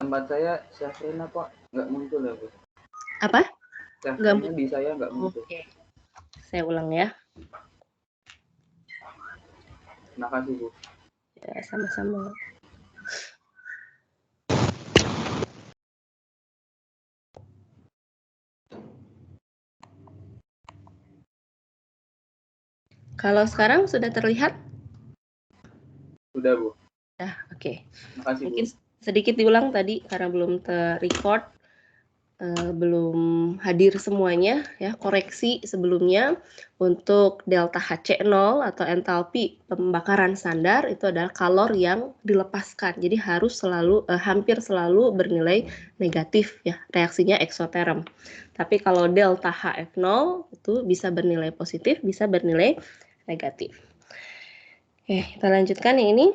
tempat saya Syafrina kok nggak muncul ya, Bu? Apa? Syafrina di saya nggak muncul. Oke. Saya ulang ya. Terima kasih, Bu. Ya, sama-sama. Kalau sekarang sudah terlihat? Sudah, Bu. Nah, oke. Terima kasih, Mungkin Bu. sedikit diulang tadi karena belum ter-record, belum hadir semuanya ya. Koreksi sebelumnya untuk delta HC0 atau entalpi pembakaran standar itu adalah kalor yang dilepaskan. Jadi harus selalu hampir selalu bernilai negatif ya, reaksinya eksoterm. Tapi kalau delta HF0 itu bisa bernilai positif, bisa bernilai negatif. Oke, kita lanjutkan yang ini.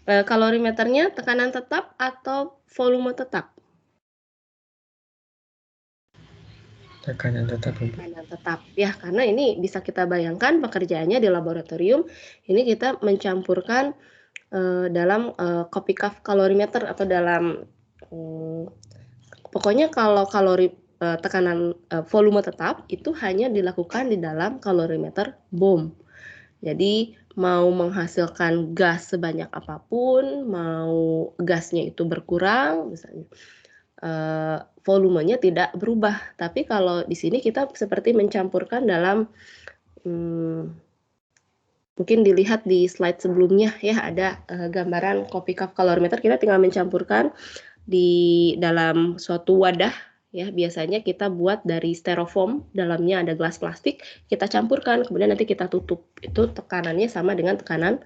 Kalorimeternya tekanan tetap atau volume tetap? Tekanan tetap, Bu. Tekanan tetap ya, karena ini bisa kita bayangkan pekerjaannya di laboratorium. Ini kita mencampurkan dalam copy cuff calorimeter atau dalam pokoknya kalau tekanan volume tetap itu hanya dilakukan di dalam kalorimeter BOM. Jadi mau menghasilkan gas sebanyak apapun, mau gasnya itu berkurang, misalnya volumenya tidak berubah. Tapi kalau di sini kita seperti mencampurkan dalam, mungkin dilihat di slide sebelumnya ya, ada gambaran copy cuff calorimeter. Kita tinggal mencampurkan di dalam suatu wadah ya, biasanya kita buat dari styrofoam, dalamnya ada gelas plastik, kita campurkan, kemudian nanti kita tutup. Itu tekanannya sama dengan tekanan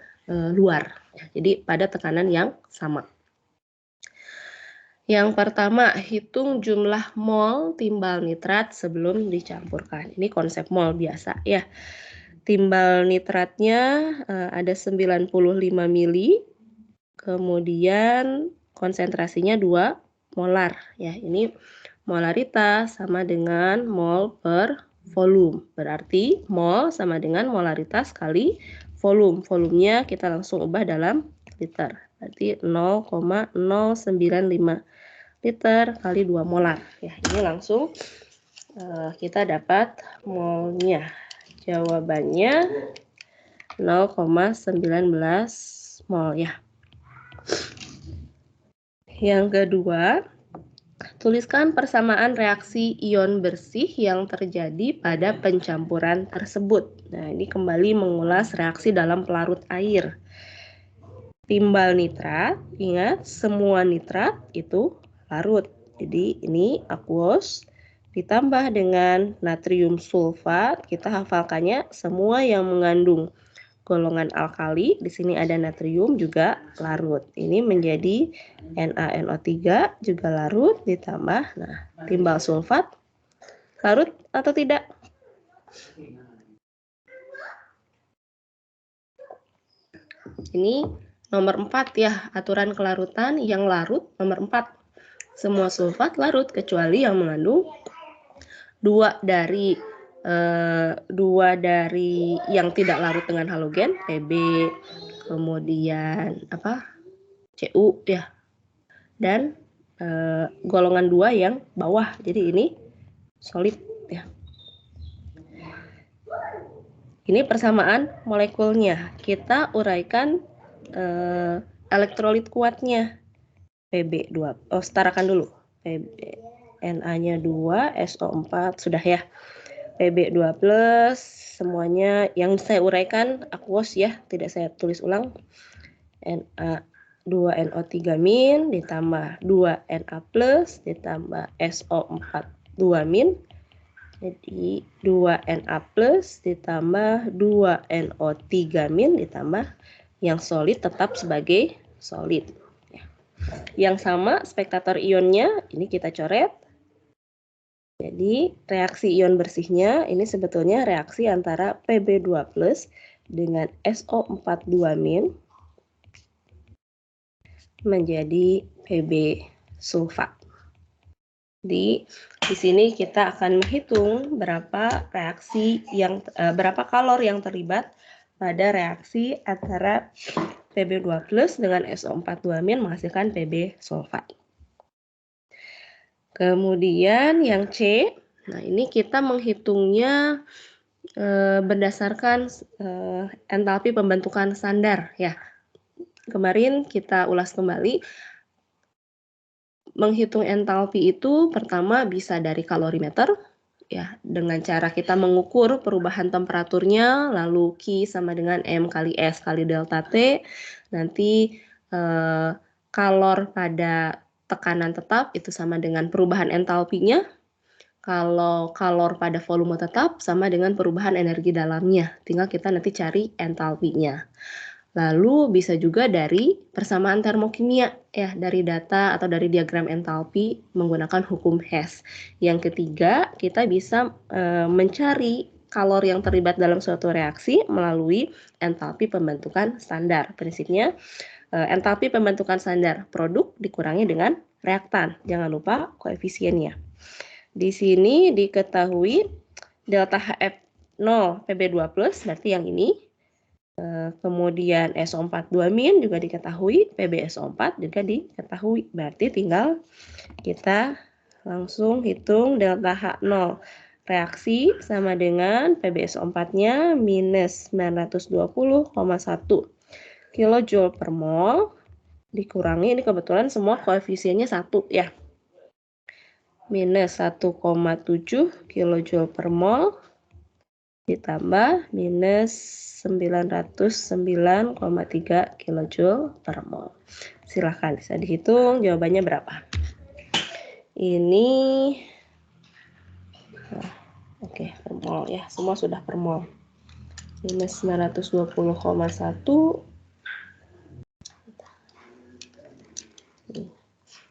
luar, jadi pada tekanan yang sama. Yang pertama, hitung jumlah mol timbal nitrat sebelum dicampurkan. Ini konsep mol biasa ya. Timbal nitratnya ada 95 mili, kemudian konsentrasinya 2 molar ya. Ini molaritas sama dengan mol per volume. Berarti mol sama dengan molaritas kali volume. Volumenya kita langsung ubah dalam liter. Berarti 0,095 liter kali 2 molar. Ya, ini langsung kita dapat molnya. Jawabannya 0,19 mol ya. Yang kedua, tuliskan persamaan reaksi ion bersih yang terjadi pada pencampuran tersebut. Nah, ini kembali mengulas reaksi dalam pelarut air. Timbal nitrat, ingat semua nitrat itu larut. Jadi ini aqueous ditambah dengan natrium sulfat. Kita hafalkannya semua yang mengandung golongan alkali, di sini ada natrium juga larut. Ini menjadi NaNO3 juga larut ditambah timbal sulfat larut atau tidak? Ini nomor 4 ya, aturan kelarutan yang larut nomor 4. Semua sulfat larut kecuali yang mengandung dua dari yang tidak larut dengan halogen, Pb, kemudian Cu ya, dan golongan 2 yang bawah. Jadi ini solid ya. Ini persamaan molekulnya. Kita uraikan elektrolit kuatnya. Pb2. Setarakan dulu. Pb Na-nya 2, SO4 sudah ya. Pb2+, semuanya yang saya uraikan aqueous ya, tidak saya tulis ulang. Na2NO3- ditambah 2Na+ ditambah SO4 2-. Jadi 2Na+ ditambah 2NO3- ditambah yang solid tetap sebagai solid. Yang sama spektator ionnya ini kita coret. Jadi reaksi ion bersihnya ini sebetulnya reaksi antara Pb2+ dengan SO4 2- menjadi Pb sulfat. Di sini kita akan menghitung berapa kalor yang terlibat pada reaksi antara Pb2+ dengan SO4 2- menghasilkan Pb sulfat. Kemudian yang C, nah ini kita menghitungnya berdasarkan entalpi pembentukan standar ya. Kemarin kita ulas kembali, menghitung entalpi itu pertama bisa dari kalorimeter ya, dengan cara kita mengukur perubahan temperaturnya, lalu Q sama dengan M kali S kali delta T. Nanti kalor pada tekanan tetap itu sama dengan perubahan entalpinya. Kalau kalor pada volume tetap sama dengan perubahan energi dalamnya. Tinggal kita nanti cari entalpinya. Lalu bisa juga dari persamaan termokimia ya, dari data atau dari diagram entalpi menggunakan hukum Hess. Yang ketiga, kita bisa mencari kalor yang terlibat dalam suatu reaksi melalui entalpi pembentukan standar. Prinsipnya entalpi pembentukan standar produk dikurangi dengan reaktan. Jangan lupa koefisiennya. Di sini diketahui delta HF0 Pb2+, berarti yang ini. Kemudian SO4 2- juga diketahui, PbSO4 juga diketahui. Berarti tinggal kita langsung hitung delta H0. Reaksi sama dengan PbSO4-nya minus 920,1 kJ per mol dikurangi, ini kebetulan semua koefisiennya 1 ya. Minus 1,7 kJ per mol ditambah minus 909,3 kJ per mol. Silahkan bisa dihitung jawabannya berapa. Ini oke, per mol ya, semua sudah per mol. Minus 920,1.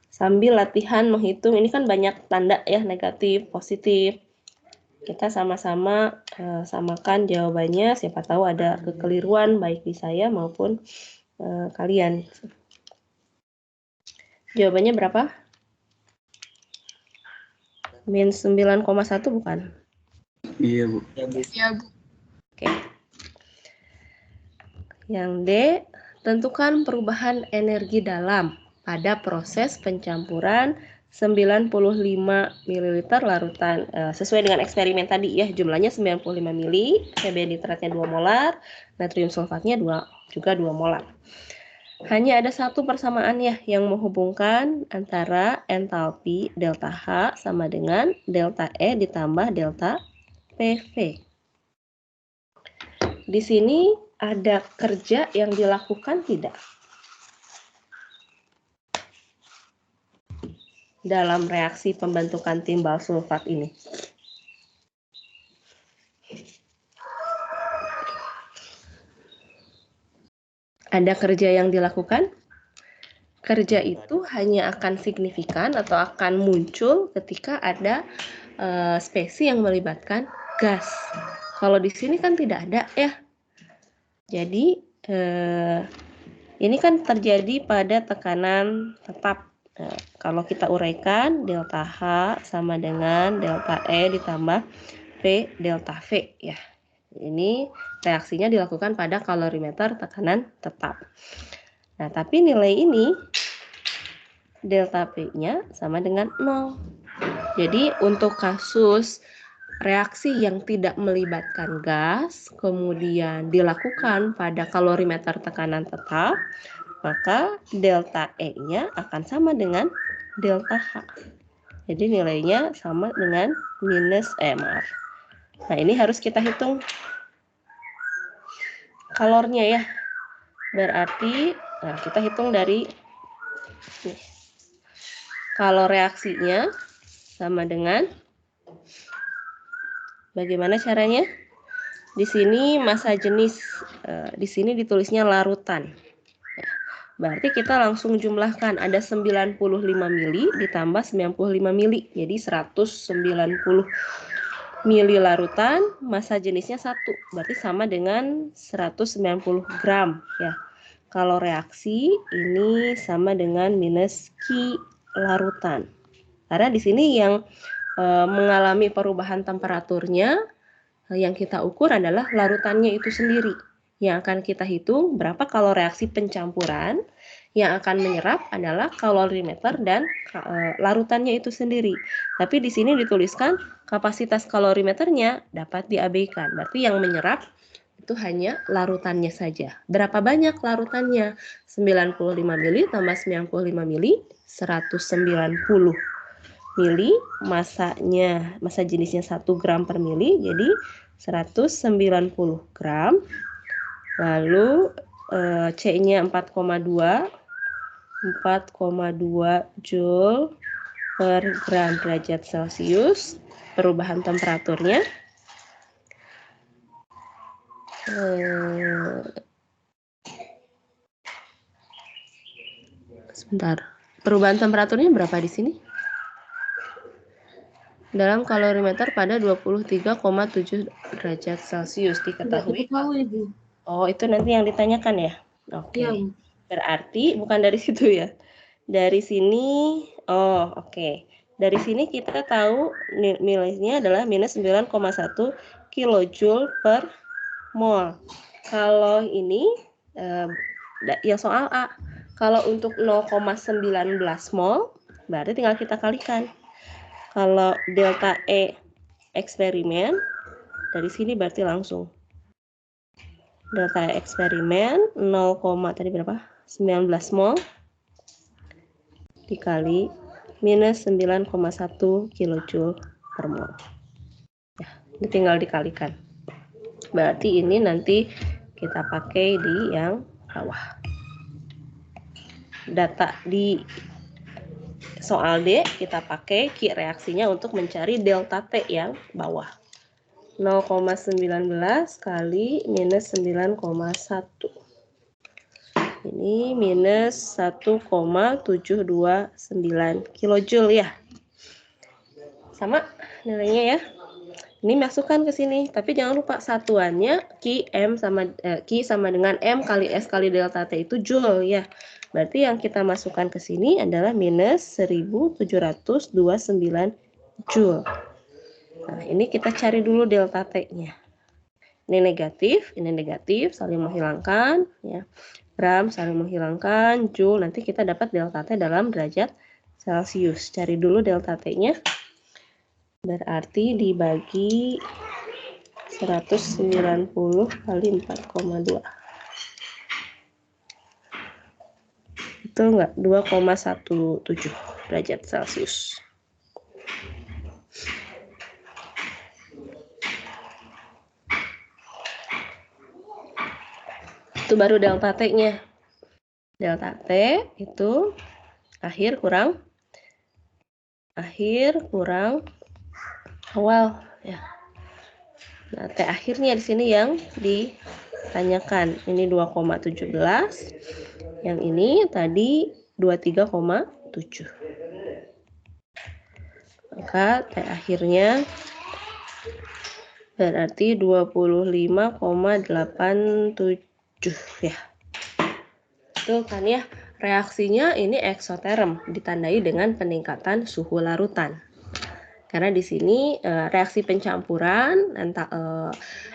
Sambil latihan menghitung, ini kan banyak tanda ya, negatif, positif. Kita sama-sama samakan jawabannya, siapa tahu ada kekeliruan baik di saya maupun kalian. Jawabannya berapa? Min 9,1 bukan? Iya, Bu. Iya, Bu. Oke. Yang D, tentukan perubahan energi dalam pada proses pencampuran 95 ml larutan sesuai dengan eksperimen tadi ya, jumlahnya 95 ml, Pb nitratnya 2 molar, natrium sulfatnya juga 2 molar. Hanya ada satu persamaan ya yang menghubungkan antara entalpi delta H sama dengan delta E ditambah delta PV. Di sini ada kerja yang dilakukan tidak? Dalam reaksi pembentukan timbal sulfat ini. Ada kerja yang dilakukan? Kerja itu hanya akan signifikan atau akan muncul ketika ada spesi yang melibatkan gas. Kalau di sini kan tidak ada ya. Jadi ini kan terjadi pada tekanan tetap. Kalau kita uraikan, delta H sama dengan delta E ditambah P delta V ya. Ini reaksinya dilakukan pada kalorimeter tekanan tetap. Nah, tapi nilai ini delta P-nya sama dengan 0. Jadi untuk kasus reaksi yang tidak melibatkan gas, kemudian dilakukan pada kalorimeter tekanan tetap, maka delta E-nya akan sama dengan delta H. Jadi nilainya sama dengan minus, maaf. Nah, ini harus kita hitung kalornya ya. Berarti, nah kita hitung dari nih, kalor reaksinya sama dengan, bagaimana caranya? Di sini massa jenis, di sini ditulisnya larutan. Berarti kita langsung jumlahkan, ada 95 mili ditambah 95 mili, jadi 190 mili larutan, massa jenisnya 1, berarti sama dengan 190 gram ya. Kalau reaksi ini sama dengan minus Q larutan. Karena di sini yang mengalami perubahan temperaturnya, yang kita ukur adalah larutannya itu sendiri. Yang akan kita hitung berapa kalori reaksi pencampuran Yang akan menyerap adalah kalorimeter dan larutannya itu sendiri. Tapi di sini dituliskan kapasitas kalorimeternya dapat diabaikan. Berarti yang menyerap itu hanya larutannya saja. Berapa banyak larutannya? 95 mili tambah 95 mili, 190 mili. Massa jenisnya 1 gram per mili, jadi 190 gram. Lalu C-nya 4,2 Joule per gram derajat Celcius. Perubahan temperaturnya sebentar. Perubahan temperaturnya berapa di sini? Dalam kalorimeter pada 23,7 derajat Celcius diketahui. Oh, itu nanti yang ditanyakan ya? Oke. Iya. Berarti bukan dari situ ya. Dari sini, oke. Dari sini kita tahu nilainya adalah minus 9,1 kilojoule per mol. Kalau ini ya soal A. Kalau untuk 0,19 mol, berarti tinggal kita kalikan. Kalau delta E eksperimen, dari sini berarti langsung. Delta E eksperimen 0, tadi berapa? 19 mol dikali minus 9,1 kilojoule per mol. Ya, ini tinggal dikalikan. Berarti ini nanti kita pakai di yang bawah. Data di soal D kita pakai Ki reaksinya untuk mencari delta T yang bawah. 0,19 kali minus 9,1. Ini minus 1,729 kilojoule ya. Sama nilainya ya. Ini masukkan ke sini, tapi jangan lupa satuannya Ki sama dengan M kali S kali delta T itu joule ya. Berarti yang kita masukkan ke sini adalah minus 1729 joule. Nah, ini kita cari dulu delta T-nya. Ini negatif, saling menghilangkan ya. Gram saling menghilangkan, joule, nanti kita dapat delta T dalam derajat Celcius. Cari dulu delta T-nya. Berarti dibagi 190 kali 4,2. Betul nggak? 2,17 derajat Celcius. Itu baru delta T-nya. Delta T itu akhir kurang awal ya. Nah, T akhirnya di sini yang ditanyakan. Ini 2,17. Yang ini tadi 23,7. Maka T akhirnya berarti 25,87 ya. Betul kan ya? Reaksinya ini eksoterm, ditandai dengan peningkatan suhu larutan. Karena di sini reaksi pencampuran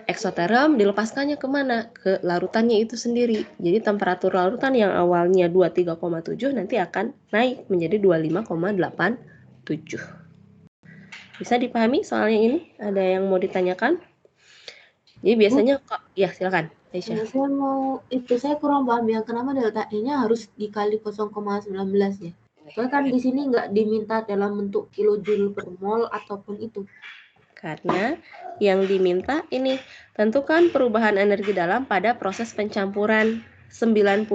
eksoterm dilepaskannya kemana? Ke larutannya itu sendiri. Jadi temperatur larutan yang awalnya 23,7 nanti akan naik menjadi 25,87. Bisa dipahami soalnya ini? Ada yang mau ditanyakan? Jadi biasanya kok, ya silakan. Aisyah. Saya kurang paham ya, kenapa delta E-nya harus dikali 0,19 ya? Soalnya kan di sini nggak diminta dalam bentuk kilojoule per mol ataupun itu. Karena yang diminta ini, tentukan perubahan energi dalam pada proses pencampuran 95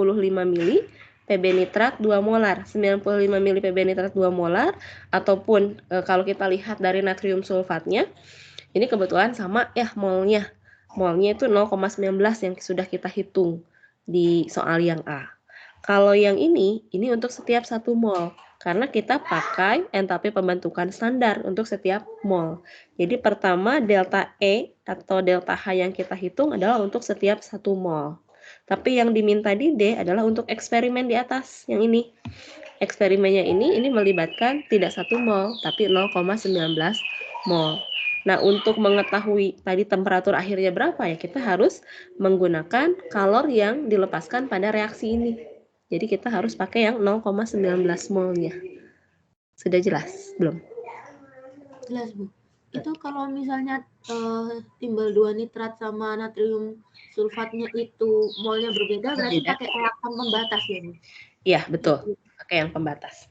mili Pb nitrat 2 molar. 95 mili Pb nitrat 2 molar, ataupun kalau kita lihat dari natrium sulfatnya, ini kebetulan sama ya molnya. Molnya itu 0,19 yang sudah kita hitung di soal yang A. Kalau yang ini untuk setiap 1 mol. Karena kita pakai entalpi pembentukan standar untuk setiap mol. Jadi pertama delta E atau delta H yang kita hitung adalah untuk setiap 1 mol. Tapi yang diminta di D adalah untuk eksperimen di atas yang ini. Eksperimennya ini melibatkan tidak 1 mol, tapi 0,19 mol. Nah, untuk mengetahui tadi temperatur akhirnya berapa ya, kita harus menggunakan kalor yang dilepaskan pada reaksi ini. Jadi kita harus pakai yang 0,19 molnya. Sudah jelas belum? Jelas, Bu. Itu kalau misalnya timbal 2 nitrat sama natrium sulfatnya itu molnya berbeda, berarti pakai reaktan pembatas ya, Bu? Iya, betul. Pakai yang pembatas.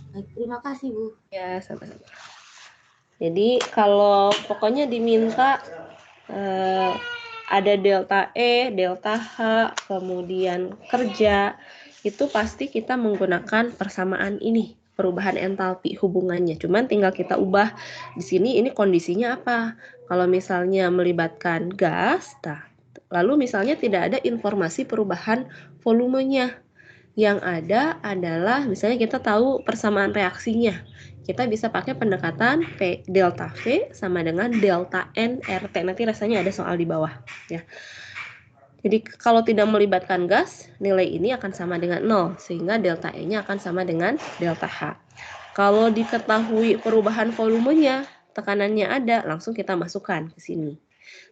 Baik, terima kasih, Bu. Ya, sama-sama. Jadi kalau pokoknya diminta ada delta E, delta H, kemudian kerja, itu pasti kita menggunakan persamaan ini, perubahan entalpi hubungannya. Cuman tinggal kita ubah di sini ini kondisinya apa. Kalau misalnya melibatkan gas, lalu misalnya tidak ada informasi perubahan volumenya. Yang ada adalah misalnya kita tahu persamaan reaksinya. Kita bisa pakai pendekatan P delta V sama dengan delta N RT. Nanti rasanya ada soal di bawah ya. Jadi kalau tidak melibatkan gas, nilai ini akan sama dengan 0 sehingga delta E-nya akan sama dengan delta H. Kalau diketahui perubahan volumenya, tekanannya ada, langsung kita masukkan ke sini.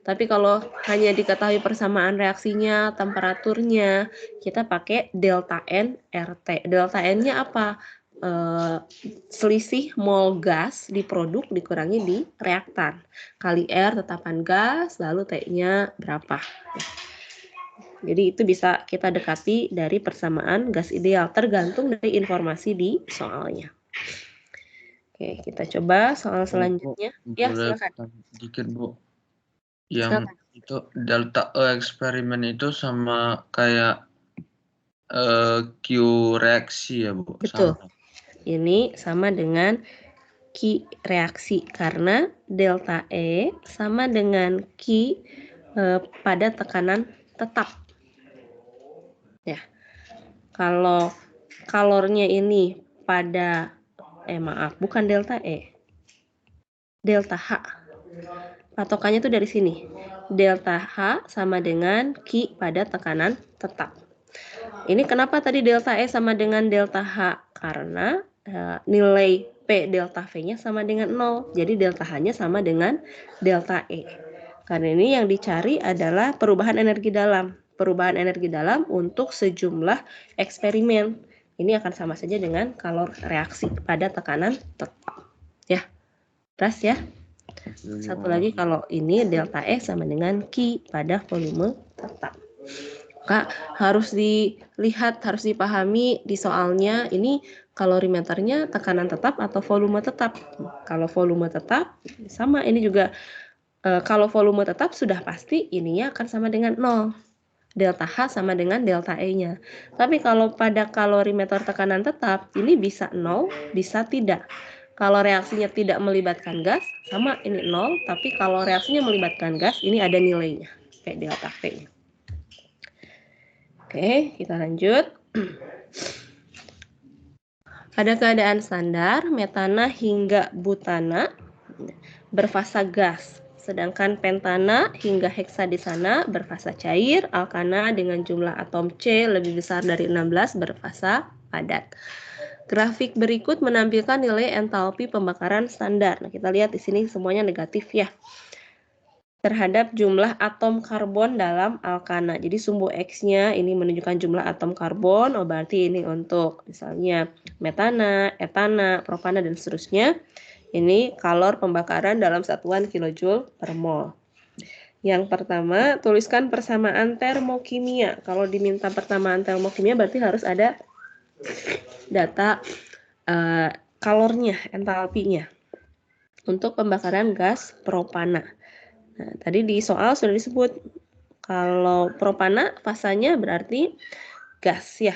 Tapi kalau hanya diketahui persamaan reaksinya, temperaturnya, kita pakai delta N RT. Delta N-nya apa? Selisih mol gas di produk dikurangi di reaktan. Kali R tetapan gas, lalu T-nya berapa. Jadi itu bisa kita dekati dari persamaan gas ideal, tergantung dari informasi di soalnya. Oke, kita coba soal selanjutnya. Ya, silakan. Dikit, Bu. Yang itu delta E eksperimen itu sama kayak Q reaksi ya, Bu? Betul. Sama. Ini sama dengan Q reaksi karena delta E sama dengan Q pada tekanan tetap. Ya. Kalau kalornya ini pada bukan delta E. Delta H. Patokannya itu dari sini. Delta H sama dengan Q pada tekanan tetap. Ini kenapa tadi delta E sama dengan delta H? Karena nilai P delta V-nya sama dengan 0. Jadi delta H-nya sama dengan delta E. Karena ini yang dicari adalah perubahan energi dalam. Perubahan energi dalam untuk sejumlah eksperimen. Ini akan sama saja dengan kalor reaksi pada tekanan tetap. Ya, ras ya. Satu lagi kalau ini delta E sama dengan Q pada volume tetap. Maka harus dilihat, harus dipahami di soalnya ini kalorimeternya tekanan tetap atau volume tetap. Kalau volume tetap sama ini juga kalau volume tetap sudah pasti ininya akan sama dengan 0. Delta H sama dengan delta E-nya. Tapi kalau pada kalorimeter tekanan tetap ini bisa 0, bisa tidak. Kalau reaksinya tidak melibatkan gas, sama ini 0. Tapi kalau reaksinya melibatkan gas, ini ada nilainya. Kayak delta V. Oke, kita lanjut. Pada keadaan standar, metana hingga butana berfasa gas. Sedangkan pentana hingga heksadesana berfasa cair, alkana dengan jumlah atom C lebih besar dari 16 berfasa padat. Grafik berikut menampilkan nilai entalpi pembakaran standar. Nah, kita lihat di sini semuanya negatif ya. Terhadap jumlah atom karbon dalam alkana. Jadi sumbu X-nya ini menunjukkan jumlah atom karbon, berarti ini untuk misalnya metana, etana, propana, dan seterusnya. Ini kalor pembakaran dalam satuan kilojoule per mol. Yang pertama, tuliskan persamaan termokimia. Kalau diminta persamaan termokimia berarti harus ada data kalornya, entalpinya untuk pembakaran gas propana. Nah, tadi di soal sudah disebut kalau propana fasanya berarti gas ya.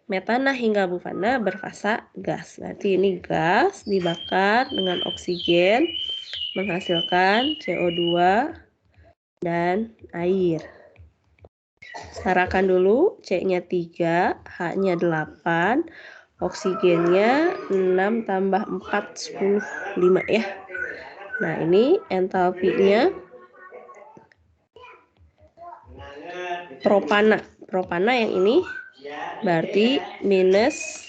Metana hingga bufana berfasa gas. Berarti ini gas dibakar dengan oksigen menghasilkan CO2 dan air. Setarakan dulu, C-nya 3, H-nya 8, oksigennya 6 tambah 4, 10, 5 ya. Nah, ini entalpinya propana. Propana yang ini berarti minus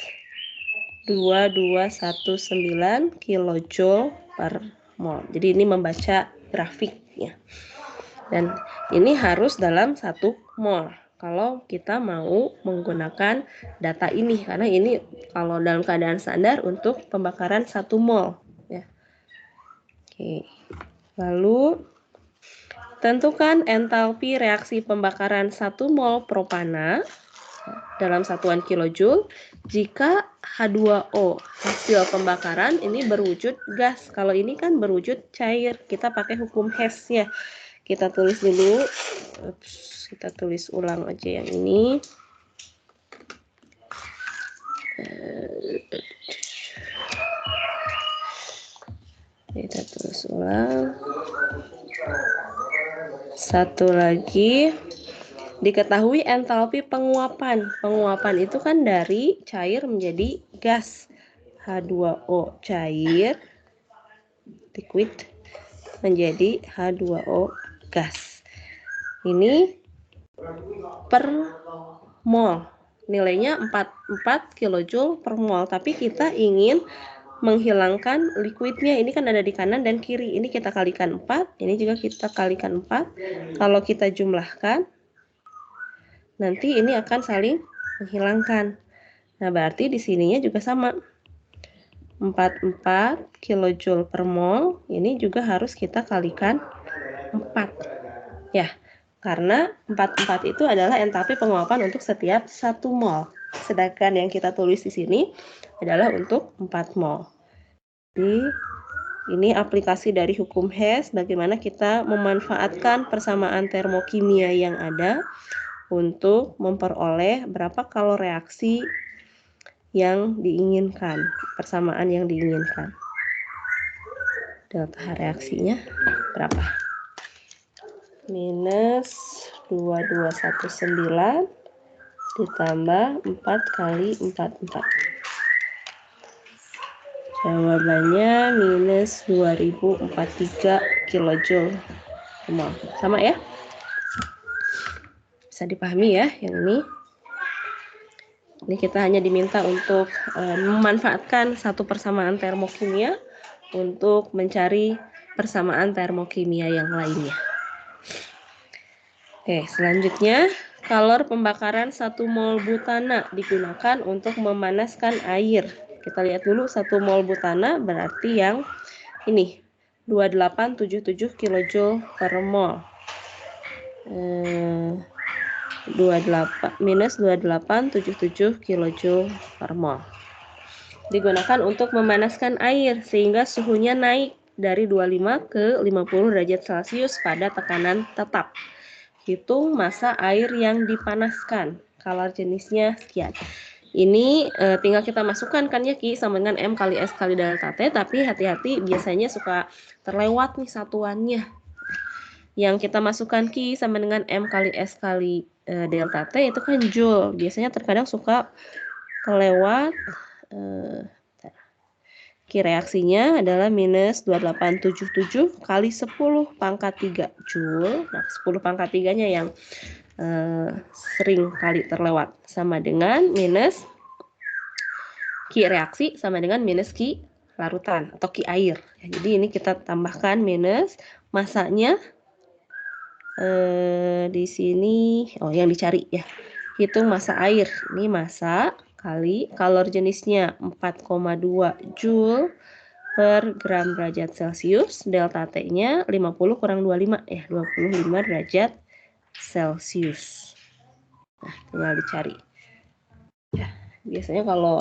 2219 kilojoule per mol. Jadi ini membaca grafiknya. Dan ini harus dalam 1 mol. kalau kita mau menggunakan data ini, karena ini kalau dalam keadaan standar untuk pembakaran 1 mol. Ya. Oke. Lalu tentukan entalpi reaksi pembakaran 1 mol propana dalam satuan kilojoule jika H2O hasil pembakaran ini berwujud gas. Kalau ini kan berwujud cair, kita pakai hukum Hess ya. Kita tulis dulu. Kita tulis ulang aja yang ini. Kita tulis ulang. Satu lagi, diketahui entalpi penguapan. Penguapan itu kan dari cair menjadi gas. H2O cair, liquid, menjadi H2O gas. Ini per mol. Nilainya 4 kilojoule per mol. Tapi kita ingin menghilangkan liquidnya. Ini kan ada di kanan dan kiri. Ini kita kalikan 4. Ini juga kita kalikan 4. Kalau kita jumlahkan, nanti ini akan saling menghilangkan. Nah, berarti di sininya juga sama. 4 kilojoule per mol. Ini juga harus kita kalikan 4. Ya. Karena 4 itu adalah entalpi penguapan untuk setiap 1 mol. Sedangkan yang kita tulis di sini adalah untuk 4 mol. Jadi, ini aplikasi dari hukum Hess, bagaimana kita memanfaatkan persamaan termokimia yang ada untuk memperoleh berapa kalor reaksi yang diinginkan, persamaan yang diinginkan. Delta reaksinya berapa? Minus 2219 ditambah 4 kali 44. Jawabannya minus 2043 kilojoule per mol. Sama ya? Bisa dipahami ya yang ini. Ini kita hanya diminta untuk memanfaatkan satu persamaan termokimia untuk mencari persamaan termokimia yang lainnya. Oke, selanjutnya kalor pembakaran 1 mol butana digunakan untuk memanaskan air. Kita lihat dulu 1 mol butana berarti yang ini 2877 kilojoule per mol. Minus 2877 kilojoule per mol. Digunakan untuk memanaskan air sehingga suhunya naik dari 25 ke 50 derajat Celcius pada tekanan tetap. Hitung massa air yang dipanaskan. Kalor jenisnya sekian. Ini tinggal kita masukkan kan ya Ki sama dengan M kali S kali delta T, tapi hati-hati biasanya suka terlewat nih satuannya. Yang kita masukkan Ki sama dengan M kali S kali delta T itu kan joule. Biasanya terkadang suka terlewat. Ki reaksinya adalah minus 2877 kali 10 pangkat 3 joule. Nah, 10 pangkat 3-nya yang sering kali terlewat. Sama dengan minus Ki reaksi sama dengan minus Ki larutan atau Ki air. Ya, jadi ini kita tambahkan minus massanya di sini. Oh, yang dicari ya. Hitung massa air. Ini massa kali kalor jenisnya 4,2 joule per gram derajat Celcius. Delta T-nya 50 kurang 25 ya, 25 derajat Celcius. Nah, tinggal dicari. Ya, biasanya kalau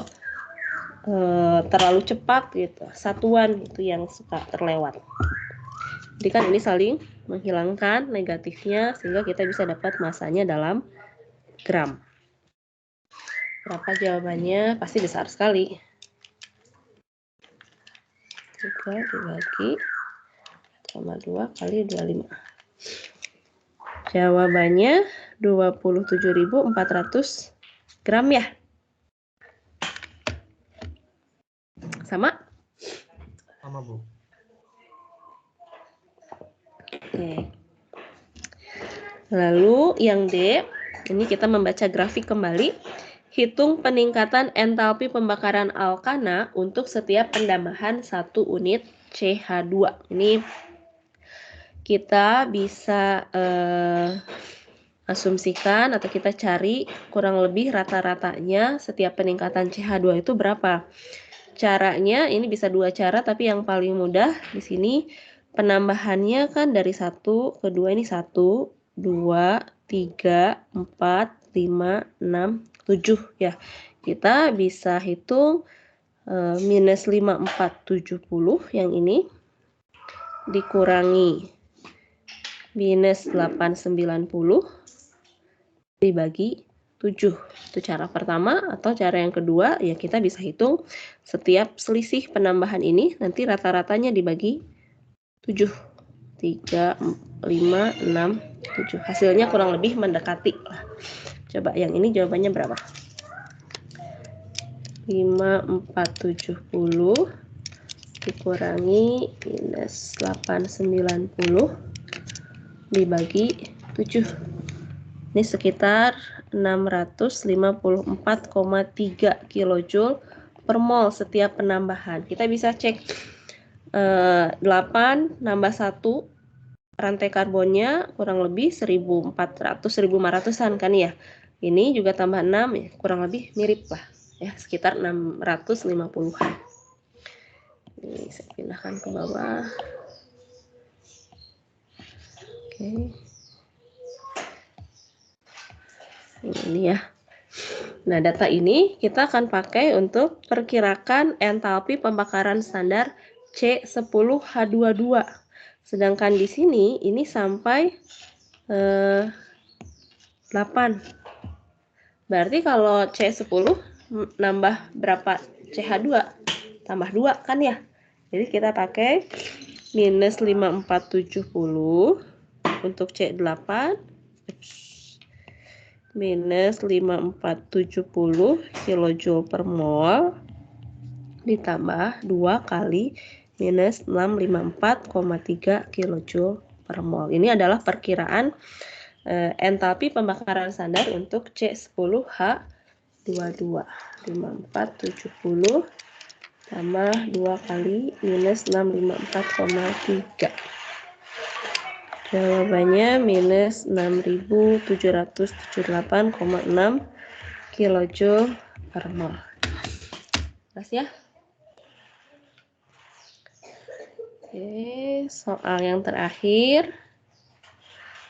terlalu cepat gitu, satuan itu yang suka terlewat. Jadi kan ini saling menghilangkan negatifnya sehingga kita bisa dapat massanya dalam gram. Berapa jawabannya? Pasti besar sekali. 3 dibagi 2 kali 25. Jawabannya 27.400 gram ya. Sama? Sama, Bu. Oke. Lalu yang D, ini kita membaca grafik kembali. Hitung peningkatan entalpi pembakaran alkana untuk setiap penambahan 1 unit CH2. Ini kita bisa asumsikan atau kita cari kurang lebih rata-ratanya setiap peningkatan CH2 itu berapa. Caranya ini bisa dua cara, tapi yang paling mudah di sini penambahannya kan dari 1 ke 2 ini 1, 2, 3, 4, 5, 6, 7 ya. Kita bisa hitung minus 5470 yang ini dikurangi minus 890 dibagi 7. Itu cara pertama, atau cara yang kedua ya kita bisa hitung setiap selisih penambahan ini nanti rata-ratanya dibagi 7. 3, 5, 6, 7. Hasilnya kurang lebih mendekati lah. Coba yang ini jawabannya berapa? 5470 dikurangi minus 890 dibagi 7. Ini sekitar 654,3 kilojoule per mol setiap penambahan. Kita bisa cek 8 nambah 1 rantai karbonnya kurang lebih 1400-1500an kan ya. Ini juga tambah 6 ya, kurang lebih mirip lah ya, sekitar 650-an. Ini saya pindahkan ke bawah. Oke. Ini ya. Nah, data ini kita akan pakai untuk perkirakan entalpi pembakaran standar C10H22. Sedangkan di sini ini sampai 8. Berarti kalau C10 nambah berapa CH2? Tambah 2 kan ya? Jadi kita pakai minus 5470 untuk C8 minus 5470 kilojoule per mol ditambah 2 kali minus 654,3 kilojoule per mol. Ini adalah perkiraan entalpi pembakaran standar untuk C10H22. 5470 tambah 2 kali minus 654,3. Jawabannya minus 6778,6 kilojoule per mol. Jelas ya? Oke, soal yang terakhir.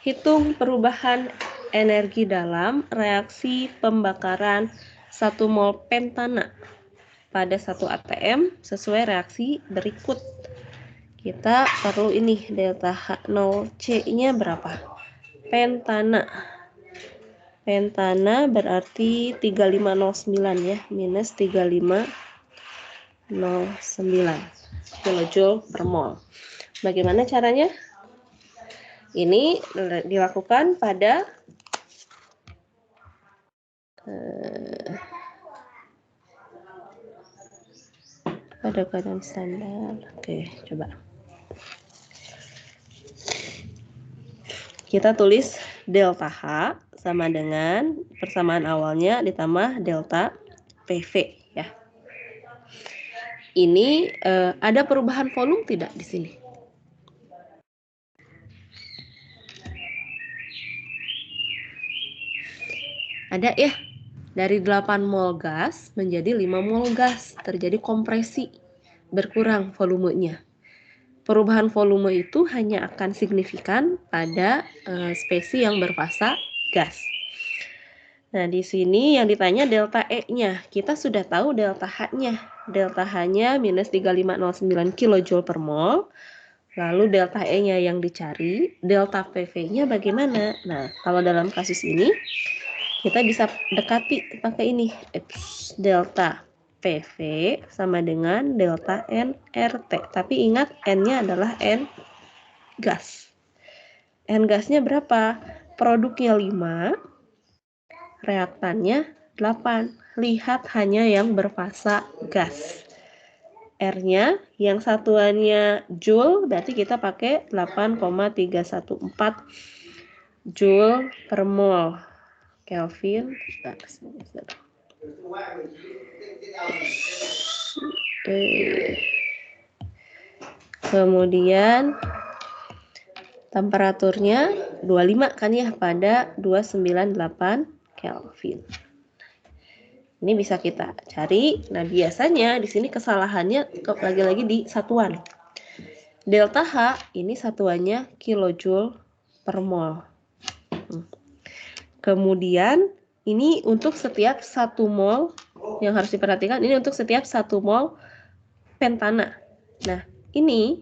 Hitung perubahan energi dalam reaksi pembakaran 1 mol pentana pada 1 atm sesuai reaksi berikut. Kita perlu ini delta H0C-nya berapa? Pentana. Pentana berarti 3509 ya, minus 3509 kilojoule per mol. Bagaimana caranya? Ini dilakukan pada keadaan standar. Oke, coba. Kita tulis delta H sama dengan persamaan awalnya ditambah delta PV ya. Ini ada perubahan volume tidak di sini? Ada ya. Dari 8 mol gas menjadi 5 mol gas, terjadi kompresi, berkurang volumenya. Perubahan volume itu hanya akan signifikan pada spesies yang berfasa gas. Nah, di sini yang ditanya delta E-nya. Kita sudah tahu delta H-nya. Delta H-nya minus 3509 kJ per mol. Lalu delta E-nya yang dicari. Delta PV-nya bagaimana? Nah, kalau dalam kasus ini, kita bisa dekati pakai ini. Delta PV sama dengan delta nRT. Tapi ingat N-nya adalah N gas. N gasnya berapa? Produknya 5, reaktannya 8. Lihat hanya yang berfasa gas. R-nya yang satuannya joule, berarti kita pakai 8,314 joule per mol. Kelvin. Kemudian temperaturnya 25 kan ya pada 298 Kelvin. Ini bisa kita cari. Nah, biasanya di sini kesalahannya lagi-lagi di satuan. Delta H ini satuannya kilojoule per mol. Kemudian ini untuk setiap 1 mol yang harus diperhatikan, ini untuk setiap 1 mol pentana. Nah, ini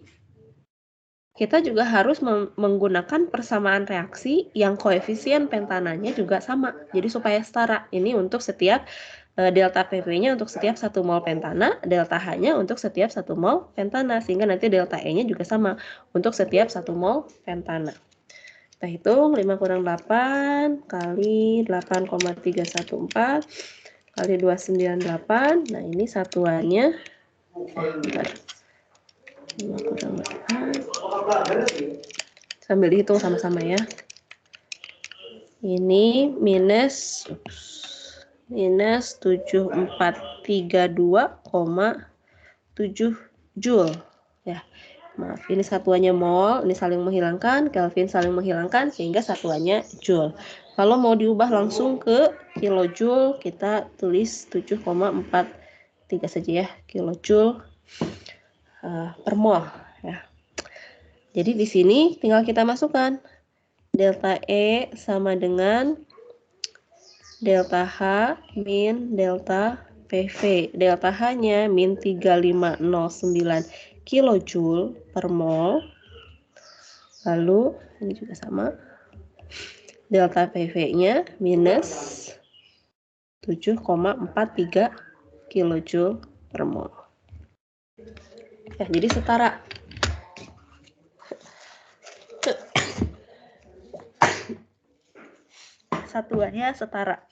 kita juga harus menggunakan persamaan reaksi yang koefisien pentananya juga sama. Jadi supaya setara. Ini untuk setiap delta PV-nya untuk setiap 1 mol pentana, delta H-nya untuk setiap 1 mol pentana. Sehingga nanti delta E-nya juga sama untuk setiap 1 mol pentana. Kita hitung 5 kurang 8 kali 8,314 kali 298. Nah, ini satuannya. Bentar. 5 kurang 8. Sambil dihitung sama-sama ya. Ini minus 7432,7 Joule. Ya. Maaf, ini satuannya mol, ini saling menghilangkan, Kelvin saling menghilangkan, sehingga satuannya Joule. Kalau mau diubah langsung ke kilojoule, kita tulis 7,43 saja ya, kilojoule per mol. Ya. Jadi di sini tinggal kita masukkan delta E sama dengan delta H min delta PV. Delta H-nya min 3509 kilojoule per mol. Lalu ini juga sama. Delta PV-nya minus 7,43 kilojoule per mol. Ya, jadi setara. Satuannya setara.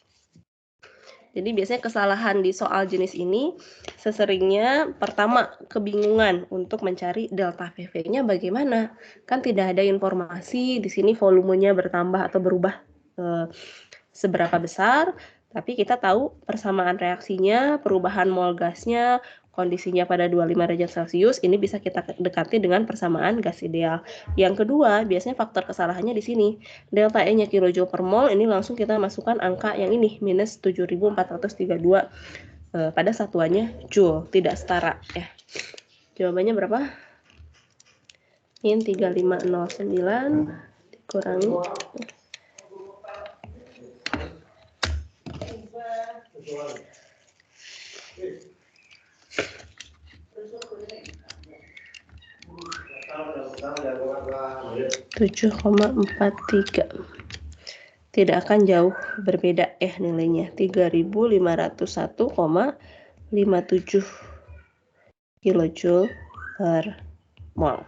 Jadi biasanya kesalahan di soal jenis ini seseringnya pertama kebingungan untuk mencari delta PV-nya bagaimana. Kan tidak ada informasi di sini volumenya bertambah atau berubah seberapa besar, tapi kita tahu persamaan reaksinya, perubahan mol gasnya, kondisinya pada 25 derajat Celcius, ini bisa kita dekati dengan persamaan gas ideal. Yang kedua, biasanya faktor kesalahannya di sini. Delta E-nya kilojoule per mol, ini langsung kita masukkan angka yang ini, minus 7432 pada satuannya joule, tidak setara. Ya. Jawabannya berapa? Min 3509 dikurangi 7,43. Tidak akan jauh berbeda nilainya. 3501,57 kilojoule per mol.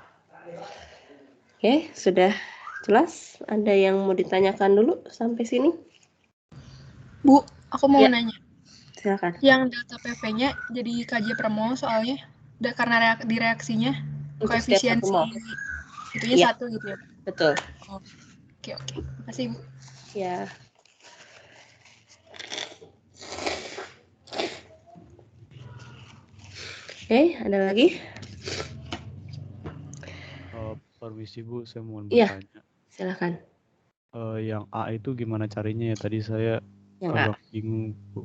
Oke, sudah jelas? Ada yang mau ditanyakan dulu sampai sini? Bu, aku mau nanya. Silakan. Yang delta PV-nya jadi kJ per mol soalnya karena di reaksinya koefisiensi itunya ya. 1 gitu ya. Betul. Oke. Makasih, Bu. Ya. Oke, ada lagi? Permisi Bu, saya mau bertanya. Silakan. Yang A itu gimana carinya ya? Tadi saya agak bingung, Bu.